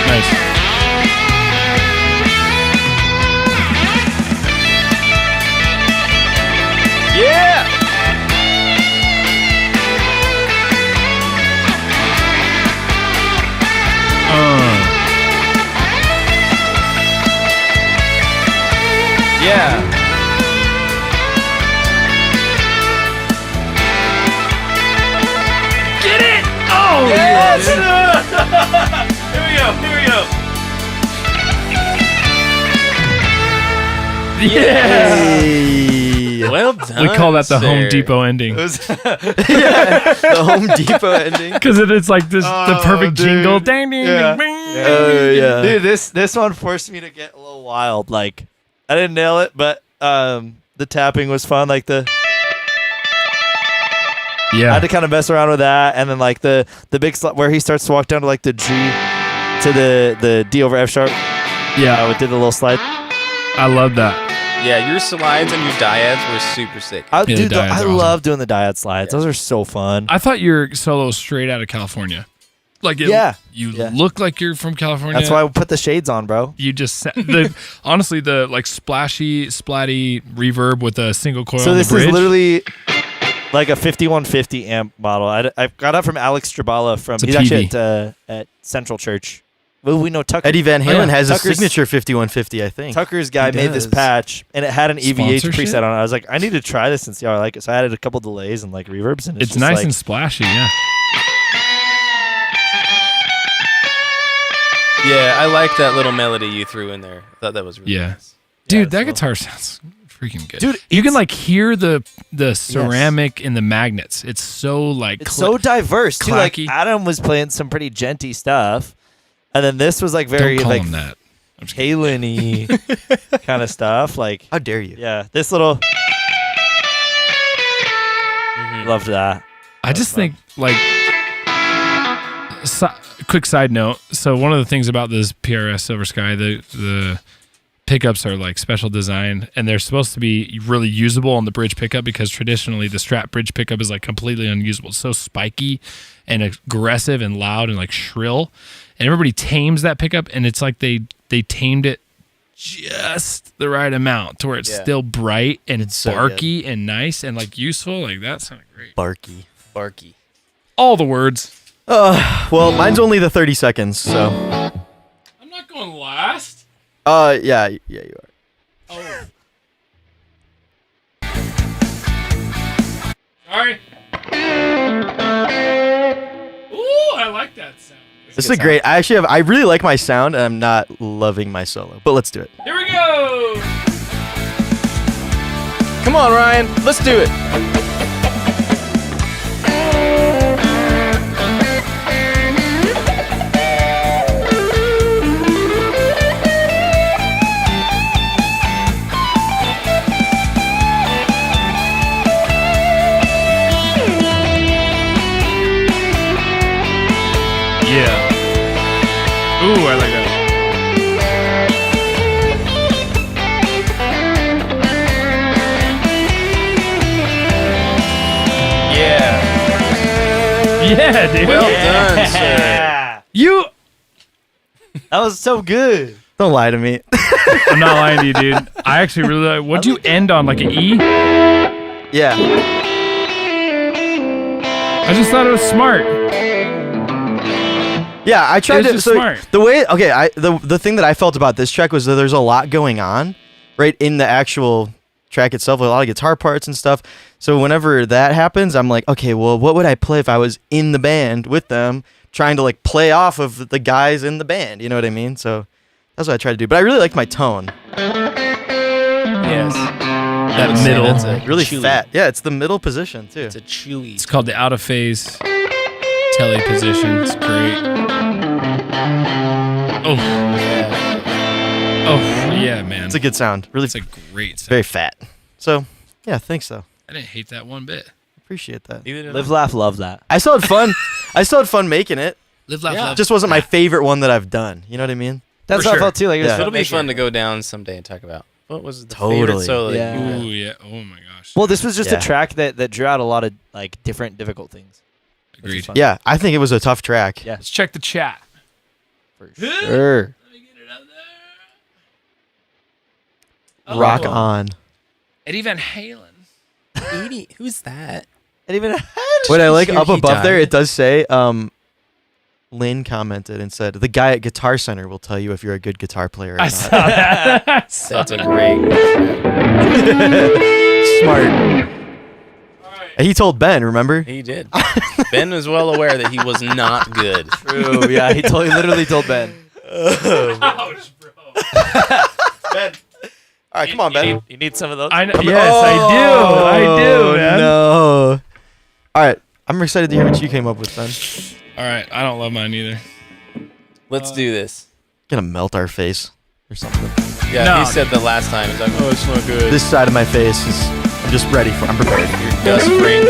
Nice. Yeah! Yeah. Get it! Oh, yes! Here we go. Yeah! Hey. Well done. We call that the Home sir. Depot ending. Yeah, the Home Depot ending. Because it's like this, the perfect dude. jingle. Ding, ding, Yeah. ding, ding. Oh, yeah. Dude, this one forced me to get a little wild. Like, I didn't nail it, but the tapping was fun. Like I Yeah. had to kind of mess around with that, and then like the big where he starts to walk down to like the G to the D over F sharp. Yeah. I did a little slide. I love that. Yeah, your slides and your dyads were super sick. the Dude, dyads I are love doing the dyad slides. Those are so fun. I thought your solo was straight out of California. Like, you Yeah. look like you're from California. That's why I put the shades on, bro. You just honestly the like splatty reverb with a single coil. So on this the bridge. is literally like a 5150 amp model. I got it from Alex Strabala from It's a he's actually PV. at Central Church. Well, we know Tucker. Eddie Van Halen yeah. has Tucker's- a signature 5150, I think. Tucker's guy He made this does. patch, and it had an EVH Sponsorship? preset on it. I was like, I need to try this and see how I like it. So I added a couple delays and like reverbs, and It's just nice like, and splashy. Yeah. Yeah, I like that little melody you threw in there. I thought that was really Yeah. nice. Dude, that so- guitar sounds freaking good. Dude, you can it's- like hear the ceramic and the magnets. It's so like it's so diverse too. Like clacky. Adam was playing some pretty genty stuff, and then this was like very Don't call like him that. I'm just kidding. Halen-y kind of stuff. Like How dare you? yeah, this little loved that. I just think like quick side note. So one of the things about this PRS Silver Sky, the pickups are like special design, and they're supposed to be really usable on the bridge pickup because traditionally the Strat bridge pickup is like completely unusable. It's so spiky and aggressive and loud and like shrill, and everybody tames that pickup, and it's like they tamed it just the right amount to where it's Yeah. still bright and It's so barky and nice and like useful. Like that sounded great. Barky. Barky. All the words. Well, mine's only the 30 seconds, so. I'm not going last. Yeah, you are. Oh. Sorry. Ooh, I like that sound. This is great. I really like my sound, and I'm not loving my solo, but let's do it. Here we go. Come on, Ryan. Let's do it. Yeah. Ooh, I like that. Yeah, dude. Well done, sir. You. That was so good. Don't lie to me. I'm not lying to you, dude. I actually really like. What'd you end on? Like an E? Yeah. I just thought it was smart. Yeah, I tried It was to. just So smart. the way, the thing that I felt about this track was that there's a lot going on, right in the actual track itself, a lot of guitar parts and stuff. So whenever that happens, I'm like, okay, well, what would I play if I was in the band with them, trying to like play off of the guys in the band? You know what I mean? So that's what I tried to do. But I really liked my tone. Yes. That middle. That's a Really chewy. fat. Yeah, it's the middle position too. It's a chewy. It's called the out of phase tele position. It's great. Oh, yeah, man. It's a good sound. Really, It's a great sound. very fat. So yeah, thanks though. I didn't hate that one bit. Appreciate that. Neither did Live, laugh, love that. I still had fun. I still had fun making it. Live, laugh, Yeah. love. Just wasn't my favorite one that I've done. You know what I mean? That's For how I sure. felt too. Like it was Yeah. fun It'll be making fun it. to go down someday and talk about. What was the Totally. favorite solo? Yeah. That you Ooh, had? yeah. Oh my gosh. Well, this was just Yeah. a track that drew out a lot of like different difficult things. which is Agreed. fun. Yeah, I think it was a tough track. Yeah. Let's check the chat. For sure. Let me get it out there. Rock Oh. on. Eddie Van Halen. Edie, who's that? And even What I like Hear up he above there, died. it does say, Lynn commented and said, the guy at Guitar Center will tell you if you're a good guitar player or I not. saw that. I saw That's a that. great. Smart. And he told Ben, remember? He did. Ben was well aware that he was not good. True. Yeah, he literally told Ben. Ouch, bro. Ben. All right, come on, Ben. You need some of those. I know. Yes, I do, man. No. All right, I'm excited to hear what you came up with, Ben. All right, I don't love mine either. Let's do this. Gonna melt our face or something. Yeah, No. he said the last time. He's like, oh, it's not good. This side of my face is, I'm just ready for, I'm prepared. Dust ring.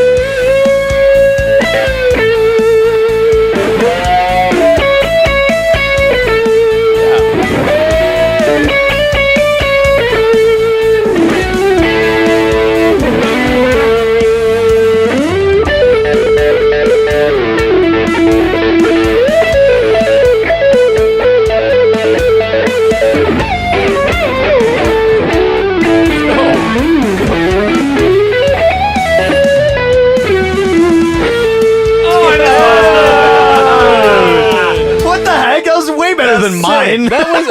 What the heck? That was way better than mine. That was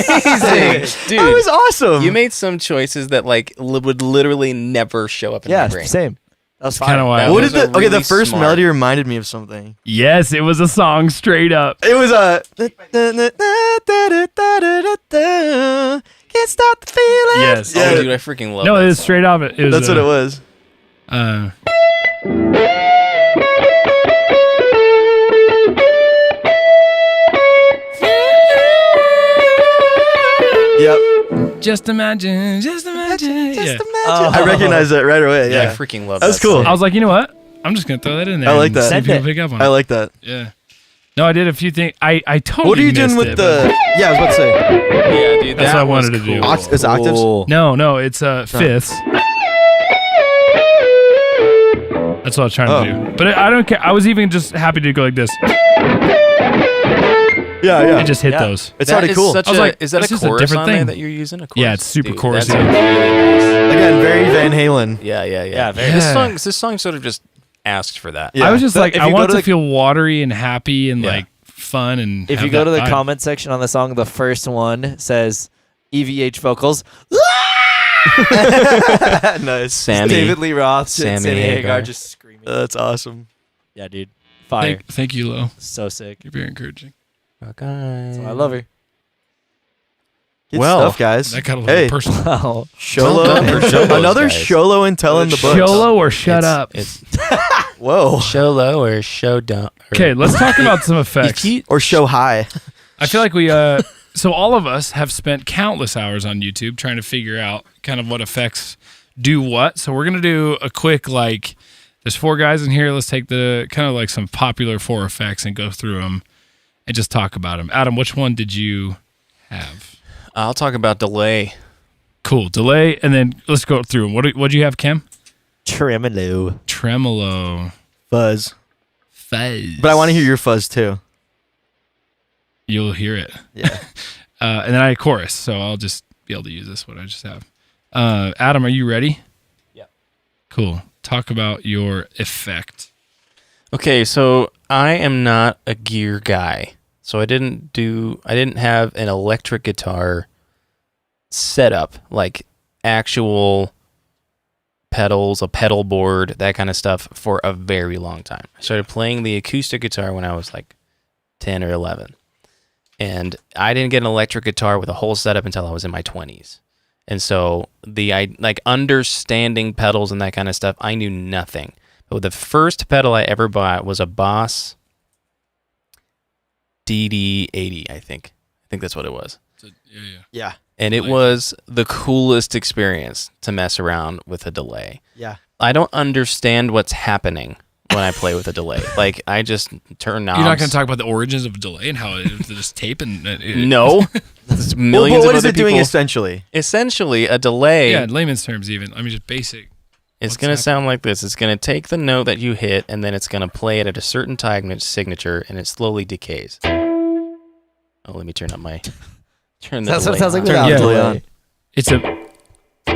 amazing, dude. That was awesome. You made some choices that like would literally never show up in Yeah, my brain. same. That was Kind of fine. why. That What was did the a okay? The really first smart- melody reminded me of something. Yes, it was a song straight up. It was a can't stop the feeling. Yes. Yeah. Oh, dude, I freaking love No, that it was song. straight off. It was. That's what it was. Yep. Just imagine. Just imagine. Yeah. I recognized that right away. Yeah, I Yeah. freaking love That's that cool. song. I was like, you know what? I'm just gonna throw that in there. I like and that. See if Send people it. pick up on I it. like that. Yeah. No, I did a few things. I totally. What are you doing missed with it, the? Yeah, I was about to say. Yeah, dude, That's that what I was wanted to do. cool. It's octaves. but- No, it's fifths. That's what I was trying to do. But I don't care. I was even just happy to go like this. Yeah, yeah. It just hit Yeah. those. It That sounded is cool. such I was a- like, is that this a is a chorus different on there thing. that you're using? A chorus? Yeah, it's super Dude, chorusy. that's really nice. Again, very Van Halen. Yeah, yeah, yeah. Yeah, very- This Yeah. song sort of just asked for that. Yeah. I was just But like, if I you go want to to the- feel watery and happy and Yeah. like fun and. If have you go to that the vibe. comment section on the song, the first one says EVH vocals. Nice. Sammy. David Lee Roth, Sammy Sammy Hagar Hagar. just screaming. That's awesome. Yeah, dude. Fire. Thank you, Lo. So sick. You're very encouraging. Rock on. So I love her. Good Well, stuff, guys. That got a little Hey, personal. Wow. Sholo. Well done for Sholos, Another guys. Sholo and telling the books. Sholo or shut up. It's Whoa. show low or show down. Okay, let's talk about some effects. Or show high. I feel like we so all of us have spent countless hours on YouTube trying to figure out kind of what effects do what. So we're gonna do a quick like. There's 4 guys in here. Let's take the kind of like some popular 4 effects and go through them and just talk about them. Adam, which one did you have? I'll talk about delay. Cool, delay, and then let's go through them. What'd you have, Cam? Tremolo. Tremolo, Fuzz. fuzz. But I want to hear your fuzz too. You'll hear it. Yeah. And then I chorus, so I'll just be able to use this, what I just have. Adam, are you ready? Yeah. Cool. Talk about your effect. Okay, so I am not a gear guy. So I didn't have an electric guitar setup, like actual pedals, a pedal board, that kind of stuff for a very long time. I started playing the acoustic guitar when I was like 10 or 11. And I didn't get an electric guitar with a whole setup until I was in my 20s. And so like understanding pedals and that kind of stuff, I knew nothing. But the first pedal I ever bought was a Boss DD80, I think. I think that's what it was. Yeah. And it was the coolest experience to mess around with a delay. Yeah. I don't understand what's happening when I play with a delay. Like, I just turn knobs. You're not going to talk about the origins of delay and how it's just tape and... No. There's millions What of is other it doing people. Essentially? Essentially, a delay... Yeah, in layman's terms even. I mean, just basic. It's going to sound like this. It's going to take the note that you hit, and then it's going to play it at a certain time signature, and it slowly decays. Oh, let me turn up my... That's what it sounds like Turn without the a delay delay. on. It's a...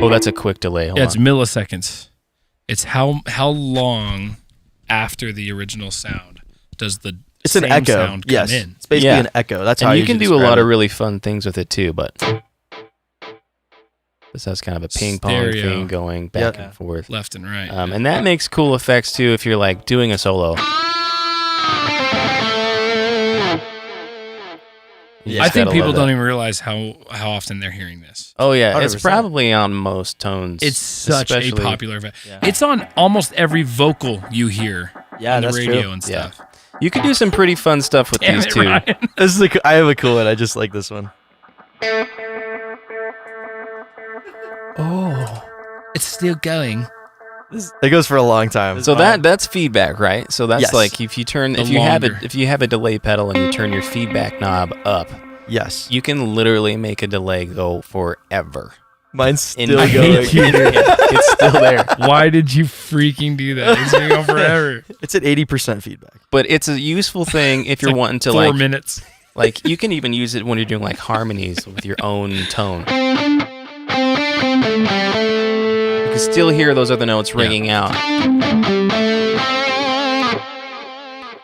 Oh, that's a quick delay. Hold it's on. milliseconds. It's how long after the original sound does the It's same an echo. sound come Yes. in. It's basically Yeah. an echo. That's how And you I can usually do a lot describe of it. really fun things with it, too, but... This has kind of a ping-pong Stereo. thing going back Yep. and forth. Left and right. And that makes cool effects, too, if you're, like, doing a solo. You I just think gotta people love don't that. even realize how often they're hearing this. Oh, yeah. It's 100%. probably on most tones. It's such a especially- popular effect. Yeah. It's on almost every vocal you hear Yeah, on the that's radio true. and Yeah. stuff. You can do some pretty fun stuff with Damn these, it, too. Ryan. This is I have a cool one. I just like this one. Oh, it's still going. It goes for a long time. So that's feedback, right? So that's Yes. like if you turn The if longer. you have a delay pedal and you turn your feedback knob up, Yes. you can literally make a delay go forever. Mine's In still my going. It's still there. Why did you freaking do that? It's gonna go forever. It's at 80% feedback. But it's a useful thing if you're like wanting to 4 like minutes. like you can even use it when you're doing like harmonies with your own tone. You can still hear those other notes ringing out.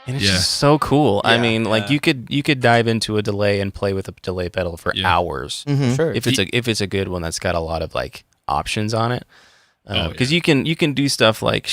And it's Yeah. just so cool. I Yeah, mean, like yeah. you could dive into a delay and play with a delay pedal for Yeah. hours. Mhm. Sure. If it's a good one that's got a lot of like options on it. Oh, Because you can do stuff like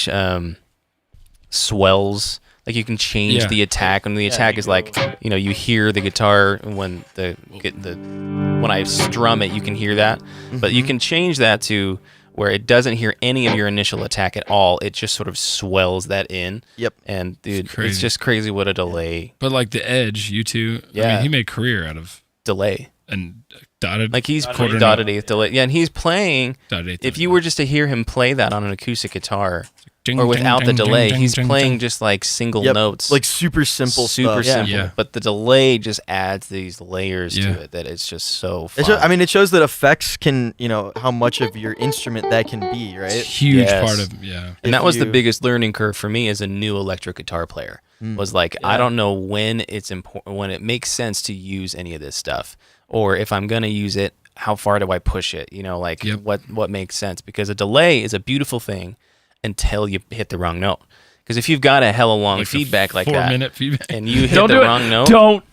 swells. Like you can change Yeah. the attack, and the attack is like, you know, you hear the guitar when when I strum it, you can hear that. But you can change that to where it doesn't hear any of your initial attack at all. It just sort of swells that in. Yep. And dude, it's crazy. just crazy what a delay But like the Edge, you two. I Yeah. mean, he made a career out of delay. and dotted. Like he's quarter playing note. dotted eighth delay. Yeah, and he's playing. Dotted eighth If you were just to hear him play that on an acoustic guitar Ding, or ding, without the ding, ding, delay, ding, he's ding, playing ding. just like single Yep. notes. Like super simple super stuff. simple. Yeah. But the delay just adds these layers Yeah. to it that it's just so It fun. I mean, it shows that effects can, how much of your instrument that can be, right? It's a huge Yes. part of yeah. and that if was the you- biggest learning curve for me as a new electric guitar player. Was like I don't know when it's important, when it makes sense to use any of this stuff, or if I'm gonna use it, how far do I push it? Like Yep. what makes sense? Because a delay is a beautiful thing until you hit the wrong note. Because if you've got a hella long Like a feedback like 4 that, minute feedback. and you hit Don't the do it. wrong note, Don't.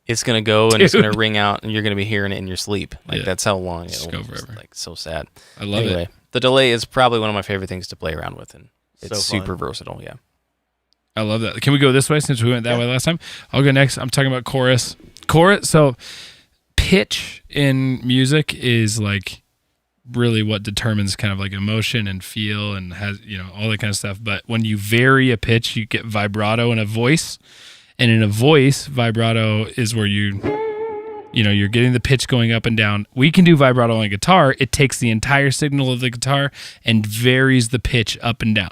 it's gonna go and it's Dude. gonna ring out, and you're gonna be hearing it in your sleep. Like Yeah. that's how long Just it'll go forever. Like so sad. I love Anyway, it. the delay is probably one of my favorite things to play around with, and it's So fun. super versatile. Yeah. I love that. Can we go this way since we went that way last time? I'll go next. I'm talking about chorus. Chorus. So pitch in music is like really what determines kind of like emotion and feel and has, all that kind of stuff. But when you vary a pitch, you get vibrato in a voice. And in a voice, vibrato is where you're getting the pitch going up and down. We can do vibrato on a guitar. It takes the entire signal of the guitar and varies the pitch up and down,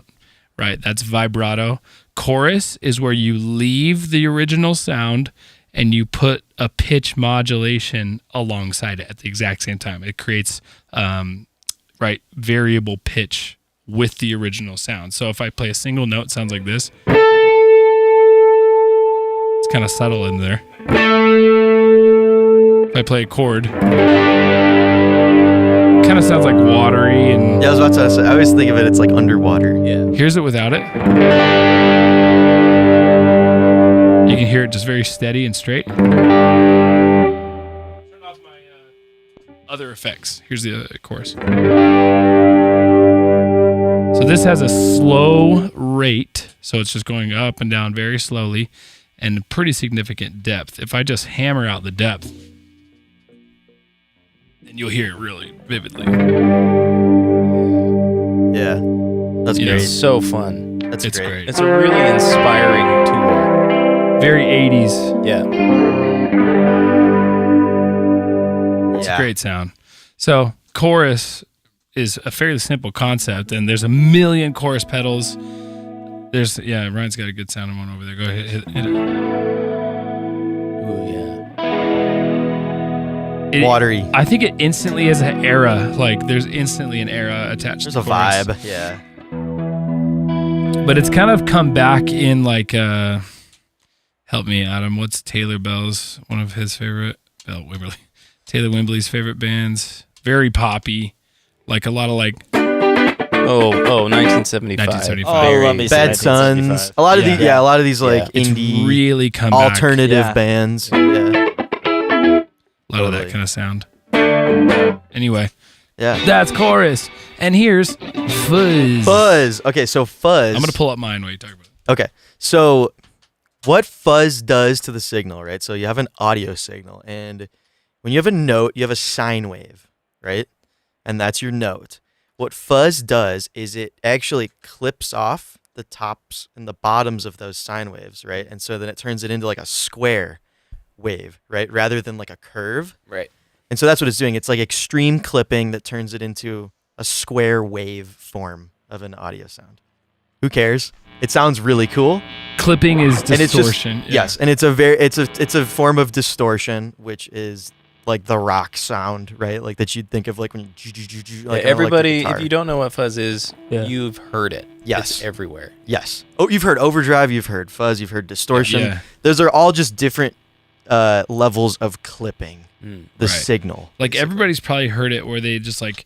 right? That's vibrato. Chorus is where you leave the original sound and you put a pitch modulation alongside it at the exact same time. It creates variable pitch with the original sound. So if I play a single note, it sounds like this. kind of subtle in there. If I play a chord, kind of sounds like watery, and Yeah, I was about to say, I always think of it, it's like underwater. Yeah. here's it without it. You can hear it just very steady and straight. Turn off my other effects. Here's the chorus. So this has a slow rate, so it's just going up and down very slowly, and a pretty significant depth. If I just hammer out the depth, then you'll hear it really vividly. Yeah. That's You know, great. It's so fun. That's It's great. great. It's a really inspiring tool. Very 80s. Yeah. It's a great sound. So chorus is a fairly simple concept, and there's a million chorus pedals. Ryan's got a good sounding one over there. Go ahead, hit it. Ooh, yeah. Watery. I think it instantly has an era. Like there's instantly an era attached There's to a the chorus. vibe. Yeah. But it's kind of come back in like help me, Adam. What's Taylor Bell's one of his favorite Taylor Wimbley's favorite bands? Very poppy. Like a lot of like 1975. 1975. Oh, Very let me say Bad 1975. Sons. A lot of these, Yeah. a lot of these like Yeah. it's indie really come back. alternative Yeah. bands. Yeah. A lot of that Totally. kind of sound. Anyway, Yeah. that's chorus. And here's fuzz. Fuzz. Okay, so fuzz. I'm going to pull up mine while you talk about it. Okay, so what fuzz does to the signal, right? So you have an audio signal, and when you have a note, you have a sine wave, right? And that's your note. What fuzz does is it actually clips off the tops and the bottoms of those sine waves, right? And so then it turns it into like a square wave, right? Rather than like a curve. Right. And so that's what it's doing. It's like extreme clipping that turns it into a square wave form of an audio sound. Who cares? It sounds really cool. Clipping is And it's just- distortion. Yeah. Yes, and it's a form of distortion, which is like the rock sound, right? Like that you'd think of like when you like Everybody, guitar. if you don't know what fuzz is, Yeah. you've heard it. Yes. It's everywhere. Yes. Oh, you've heard overdrive, you've heard fuzz, you've heard distortion. Yeah. Those are all just different levels of clipping the Right. signal. Like basically. everybody's probably heard it where they just like,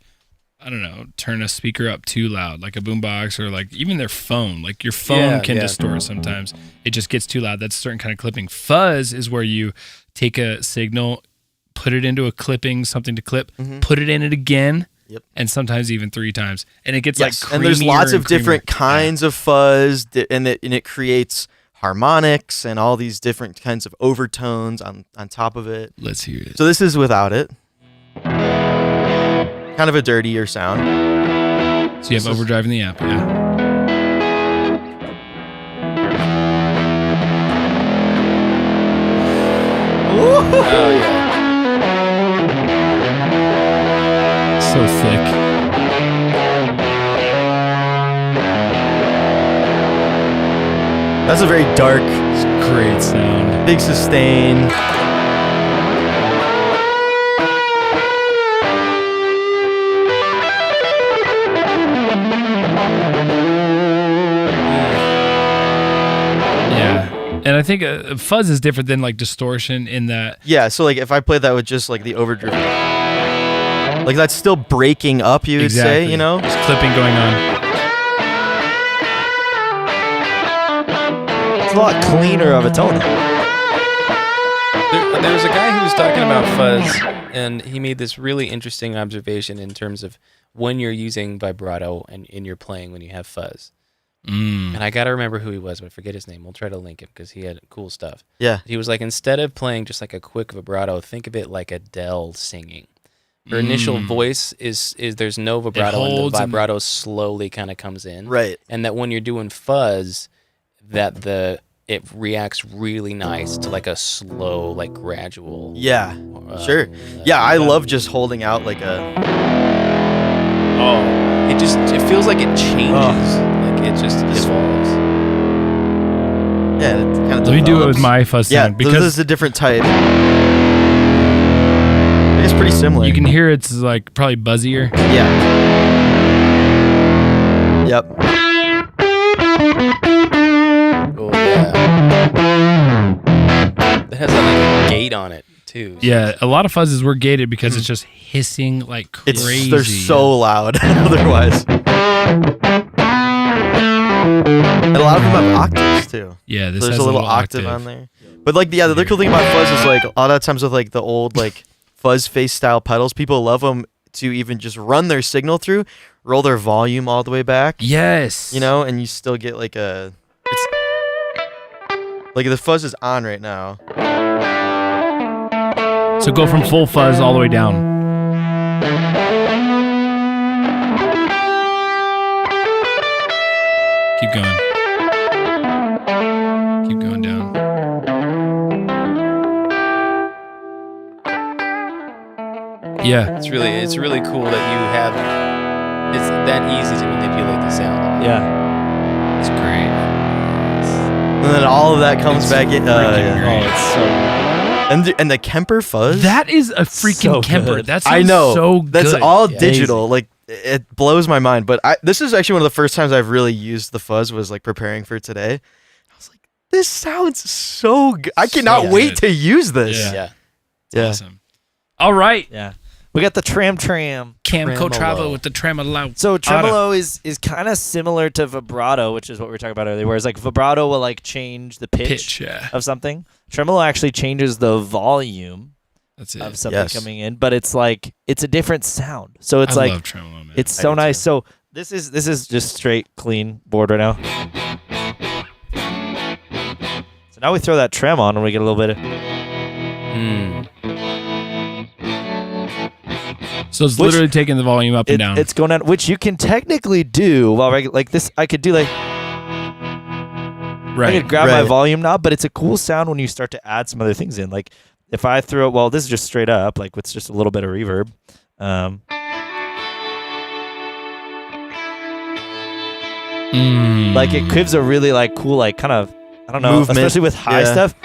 I don't know, turn a speaker up too loud, like a boombox or like even their phone. Like your phone Yeah, can yeah. distort sometimes. It just gets too loud. That's a certain kind of clipping. Fuzz is where you take a signal, put it into a clipping, something to clip, put it in it again, Yep. and sometimes even 3 times. And it gets Yes, like and there's creamier lots of and creamier. different kinds of fuzz, and it creates harmonics and all these different kinds of overtones on top of it. Let's hear it. So this is without it. Kind of a dirtier sound. So you have overdrive in the amp, yeah. Oh yeah. So thick. That's a very dark, Great sound. big sustain. Yeah. And I think fuzz is different than like distortion in that Yeah, so like if I played that with just like the overdrive, like that's still breaking up, you would say, you know? There's clipping going on. It's a lot cleaner of a tone. There was a guy who was talking about fuzz, and he made this really interesting observation in terms of when you're using vibrato and in your playing when you have fuzz. Mm. And I gotta remember who he was, but I forget his name. We'll try to link him because he had cool stuff. Yeah. He was like, instead of playing just like a quick vibrato, think of it like Adele singing. Her initial voice is there's no vibrato, and the holds and- vibrato slowly kind of comes in. Right. And that when you're doing fuzz, that it reacts really nice to like a slow, like gradual. Yeah. Sure. Yeah, I love just holding out like a. Oh, it feels like it changes. Like it just evolves. Yeah, it kind of. Let me do it with my fuzz Yeah, sound this because is a different type. It's pretty similar. you can hear it's like probably buzzier. Yeah. Yep. Oh yeah. gate on it too. So Yeah, a lot of fuzzes were gated because it's just hissing like crazy. They're so loud otherwise. And a lot of them have octaves too. Yeah, this So there's has a little octave on there. But like, the other cool thing about fuzz is like a lot of times with like the old like fuzz face style pedals, people love them to even just run their signal through, roll their volume all the way back. Yes. You know, and you still get like a. It's like the fuzz is on right now. So go from full fuzz all the way down. Keep going. Keep going down. Yeah. it's really cool that you have. It's that easy to manipulate the sound. Yeah. It's great. And then all of that comes It's back in. freaking great. Oh, it's so And the Kemper fuzz. That is a freaking So Kemper. good. That's I know. so good. That's all Yeah. digital. Like it blows my mind. But this is actually one of the first times I've really used the fuzz. Was like preparing for today. I was like, this sounds so good. I cannot So wait good. to use this. Yeah. Yeah. Yeah. Awesome. All right. yeah. We got the Tram. Camco Tremolo. Travel with the tremolo. So tremolo is kind of similar to vibrato, which is what we were talking about earlier. Whereas like vibrato will like change the pitch Yeah. of something. Tremolo actually changes the volume That's it. of something Yes. coming in, but it's like it's a different sound. So it's I like love tremolo, man. it's I so do nice. too. So this is just straight clean board right now. So now we throw that trem on and we get a little bit of So it's Which- literally taking the volume up and down. It's going down, which you can technically do while like this. I could do like I right. could grab my Right. volume knob, but it's a cool sound when you start to add some other things in. Like if I throw it, well, this is just straight up, like with just a little bit of reverb. Like it gives a really like cool, like kind of, I don't know, Movement. especially with high Yeah. stuff,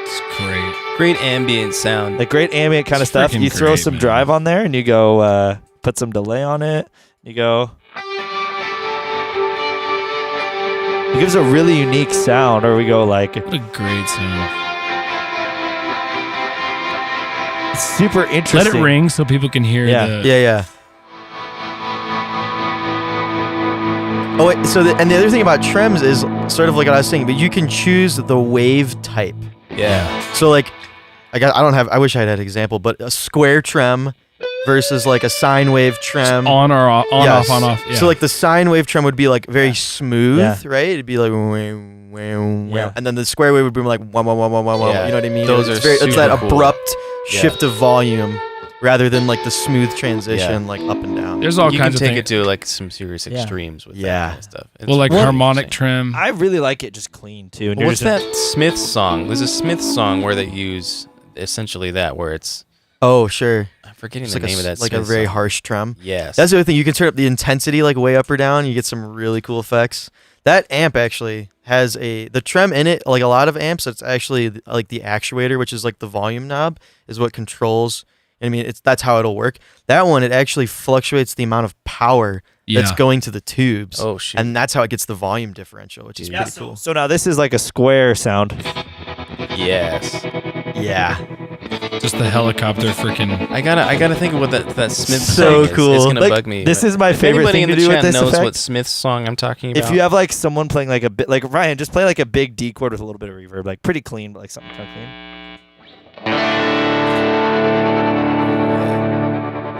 It's great. Great ambient sound. like great ambient kind of It's stuff. freaking You throw great, some man. drive on there and you go, put some delay on it. You go. It gives a really unique sound, or we go like What a great sound. it's super Let interesting. it ring so people can hear Yeah. the. Yeah. Oh wait, so the other thing about trems is sort of like what I was saying, but you can choose the wave type. Yeah. So like, I wish I had an example, but a square trem versus like a sine wave trem. On or off, on Yes. off, on off. Yeah. So like the sine wave trem would be like very smooth, Yeah. right? It'd be like Yeah. and then the square wave would be like wah, wah, wah, wah, wah, wah. Yeah. You know what I mean? Those it's are it's that super cool. abrupt Yeah. shift of volume rather than like the smooth transition like up and down. There's all You can kinds of take things. it to like some serious Yeah. extremes with Yeah. that kind of stuff. It's Well, like really harmonic interesting. trim. I really like it just clean too. And Well, you're what's just- that Smith song? There's a Smith song where they use essentially that, where it's Oh, sure. I'm forgetting It's the like name of that. like a Smith very song. harsh trem. Yes. That's the other thing. You can turn up the intensity like way up or down. You get some really cool effects. That amp actually has the trem in it. Like a lot of amps, it's actually like the actuator, which is like the volume knob, is what controls. I mean, that's how it'll work. That one, it actually fluctuates the amount of power that's Yeah. going to the tubes, Oh shoot. and that's how it gets the volume differential, which is Yeah, pretty cool. So now this is like a square sound. yes. Yeah, Just the helicopter freaking. I gotta think of what that Smith So song is. cool. It's gonna Like, bug me. This but is my if favorite anybody thing in to the do with chat this knows effect. what Smith song I'm talking about. If you have like someone playing like like Ryan, just play like a big D chord with a little bit of reverb, like pretty clean, but like something kind of clean.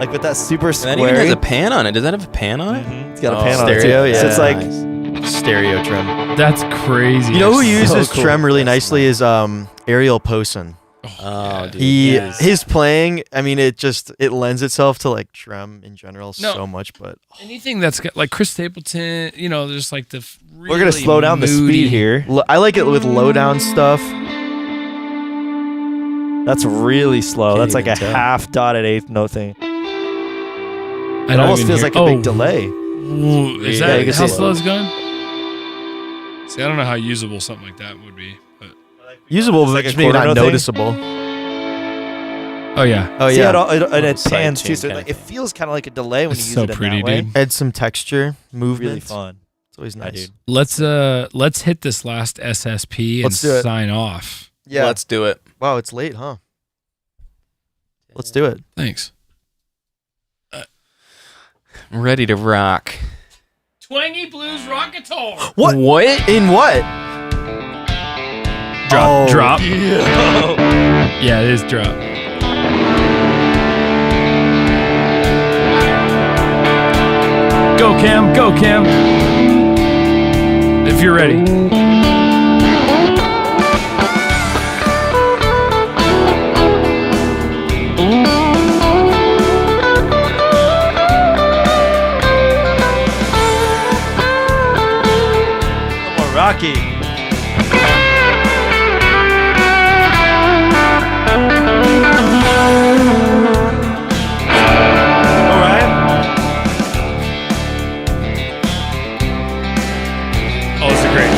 Like with that super and square. that even has a pan on it. Does that have a pan on it? It's got a Oh, pan on it too. stereo, So it's yeah. like Nice. stereo trem. That's crazy. You know who so uses cool. trem really nicely is Ariel Posen. Oh, dude. Yes. His playing, I mean, it lends itself to like trem in general No. so much, but Anything that's got, like Chris Stapleton, you know, there's like the. Really we're gonna slow down the moody- speed here. I like it with low down stuff. That's really slow. Can't That's like a even tell. half dotted eighth note thing. I It don't almost even feels hear- like a big oh, delay. ooh, is Yeah, that you can how see it. slow it's going? See, I don't know how usable something like that would be, but Usable, It's but like a just maybe quarter not note thing? noticeable. oh yeah, Oh See, yeah, and it Side pans chain too, so kinda like, it thing. feels kind of like a delay when It's you use so it in pretty, that way. dude. add some texture, movement. Really fun. It's always Yeah, nice. dude. let's hit this last SSP and Let's do it. sign off. Yeah. Let's do it. Wow, it's late, huh? Let's do it. Thanks. I'm ready to rock. Twangy blues rock guitar. What? In what? Drop. Yeah, it is drop. Go Cam, go Cam. If you're ready. Rocky. All right. Oh, this is great.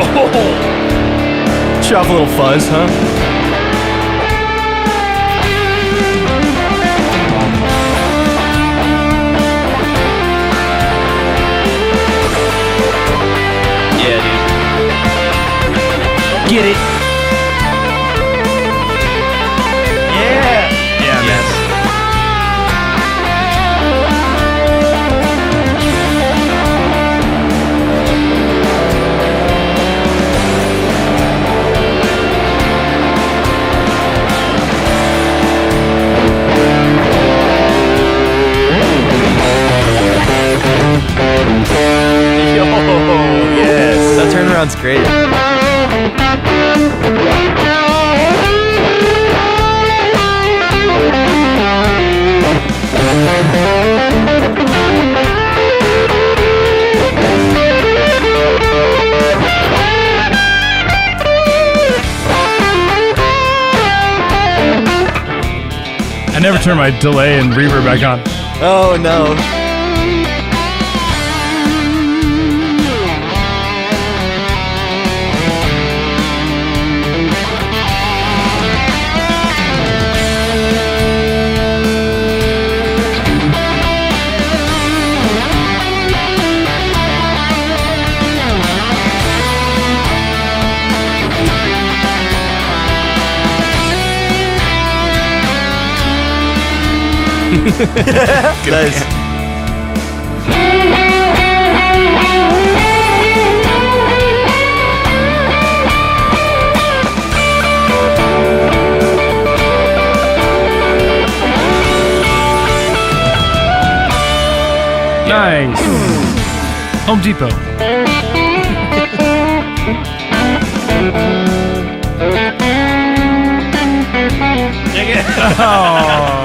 Oh, Show off a little fuzz, huh? Yeah, dude. get it. Yeah. Yeah, man. Yes. That turnaround's great. I never turn my delay and reverb back on. Oh no. Nice. Nice. Home Depot. Oh.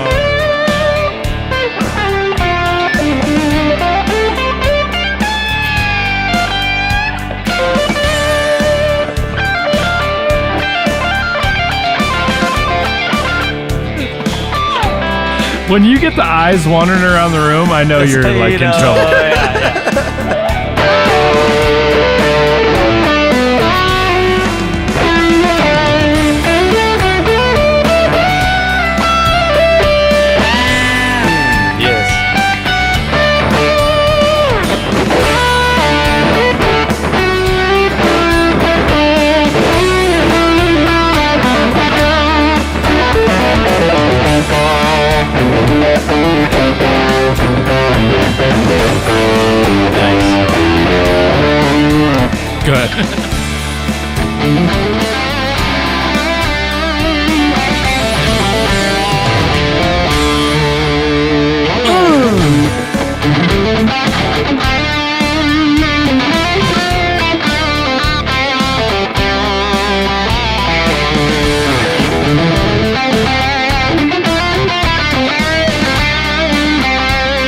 When you get the eyes wandering around the room, I know you're like in trouble. Yes. Good.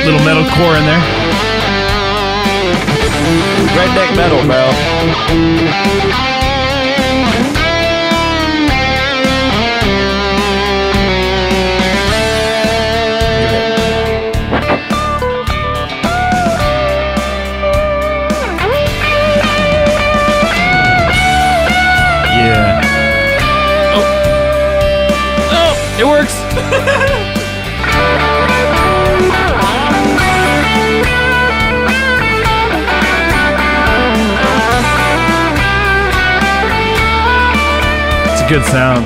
Little metal core in there. Redneck metal, bro. Yeah. Oh, it works. a good sound.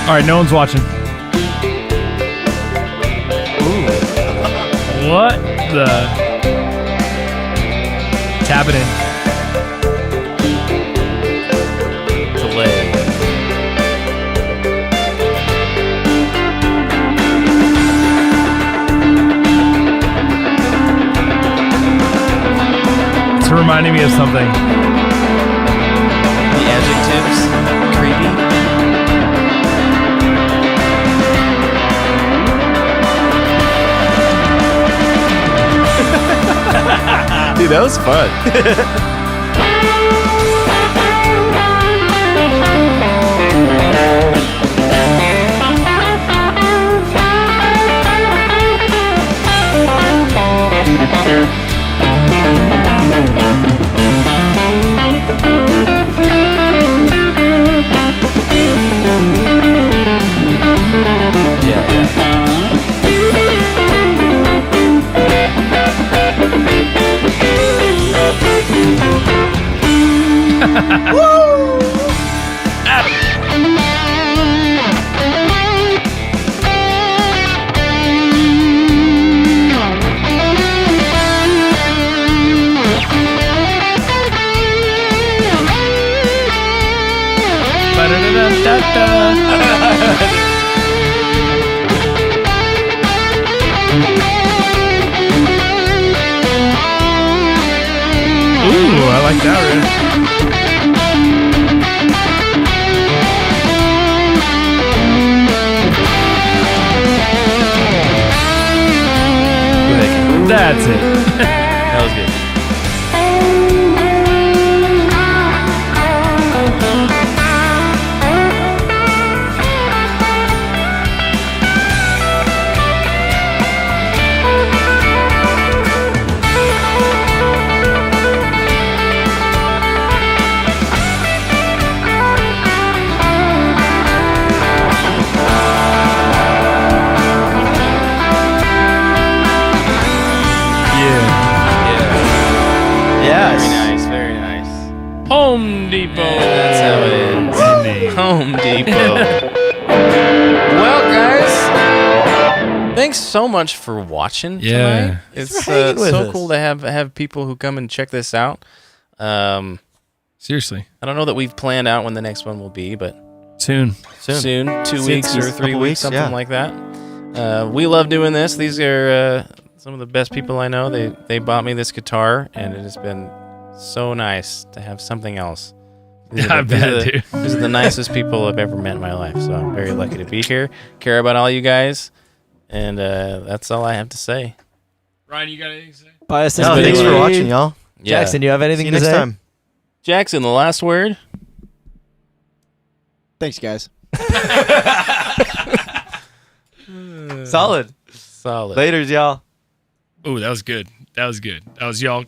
All right, no one's watching. What the? Tap it in. Delay. It's reminding me of something. The adjectives. Creepy. Dude, that was fun. Ooh, I like that riff. That's it. That was good. Yes. Very nice, very nice. Home Depot. That's how it ends. Home Depot. Well, guys, thanks so much for watching Yeah. tonight. It's for hanging with so us. cool to have people who come and check this out. Seriously. I don't know that we've planned out when the next one will be, but Soon. soon 2 weeks or 3 couple weeks, weeks, something yeah. like that. We love doing this. These are some of the best people I know. They bought me this guitar, and it has been so nice to have something else. I bet, dude. These are the nicest people I've ever met in my life, so I'm very lucky to be here. Care about all you guys, and that's all I have to say. Ryan, you got anything to say? Buy us this No, thanks video. for watching, y'all. Yeah. Jackson, you have See anything you to next say? time. Jackson, the last word? Thanks, guys. Solid. Solid. Laters, y'all. Oh, that was good. That was good. That was y'all.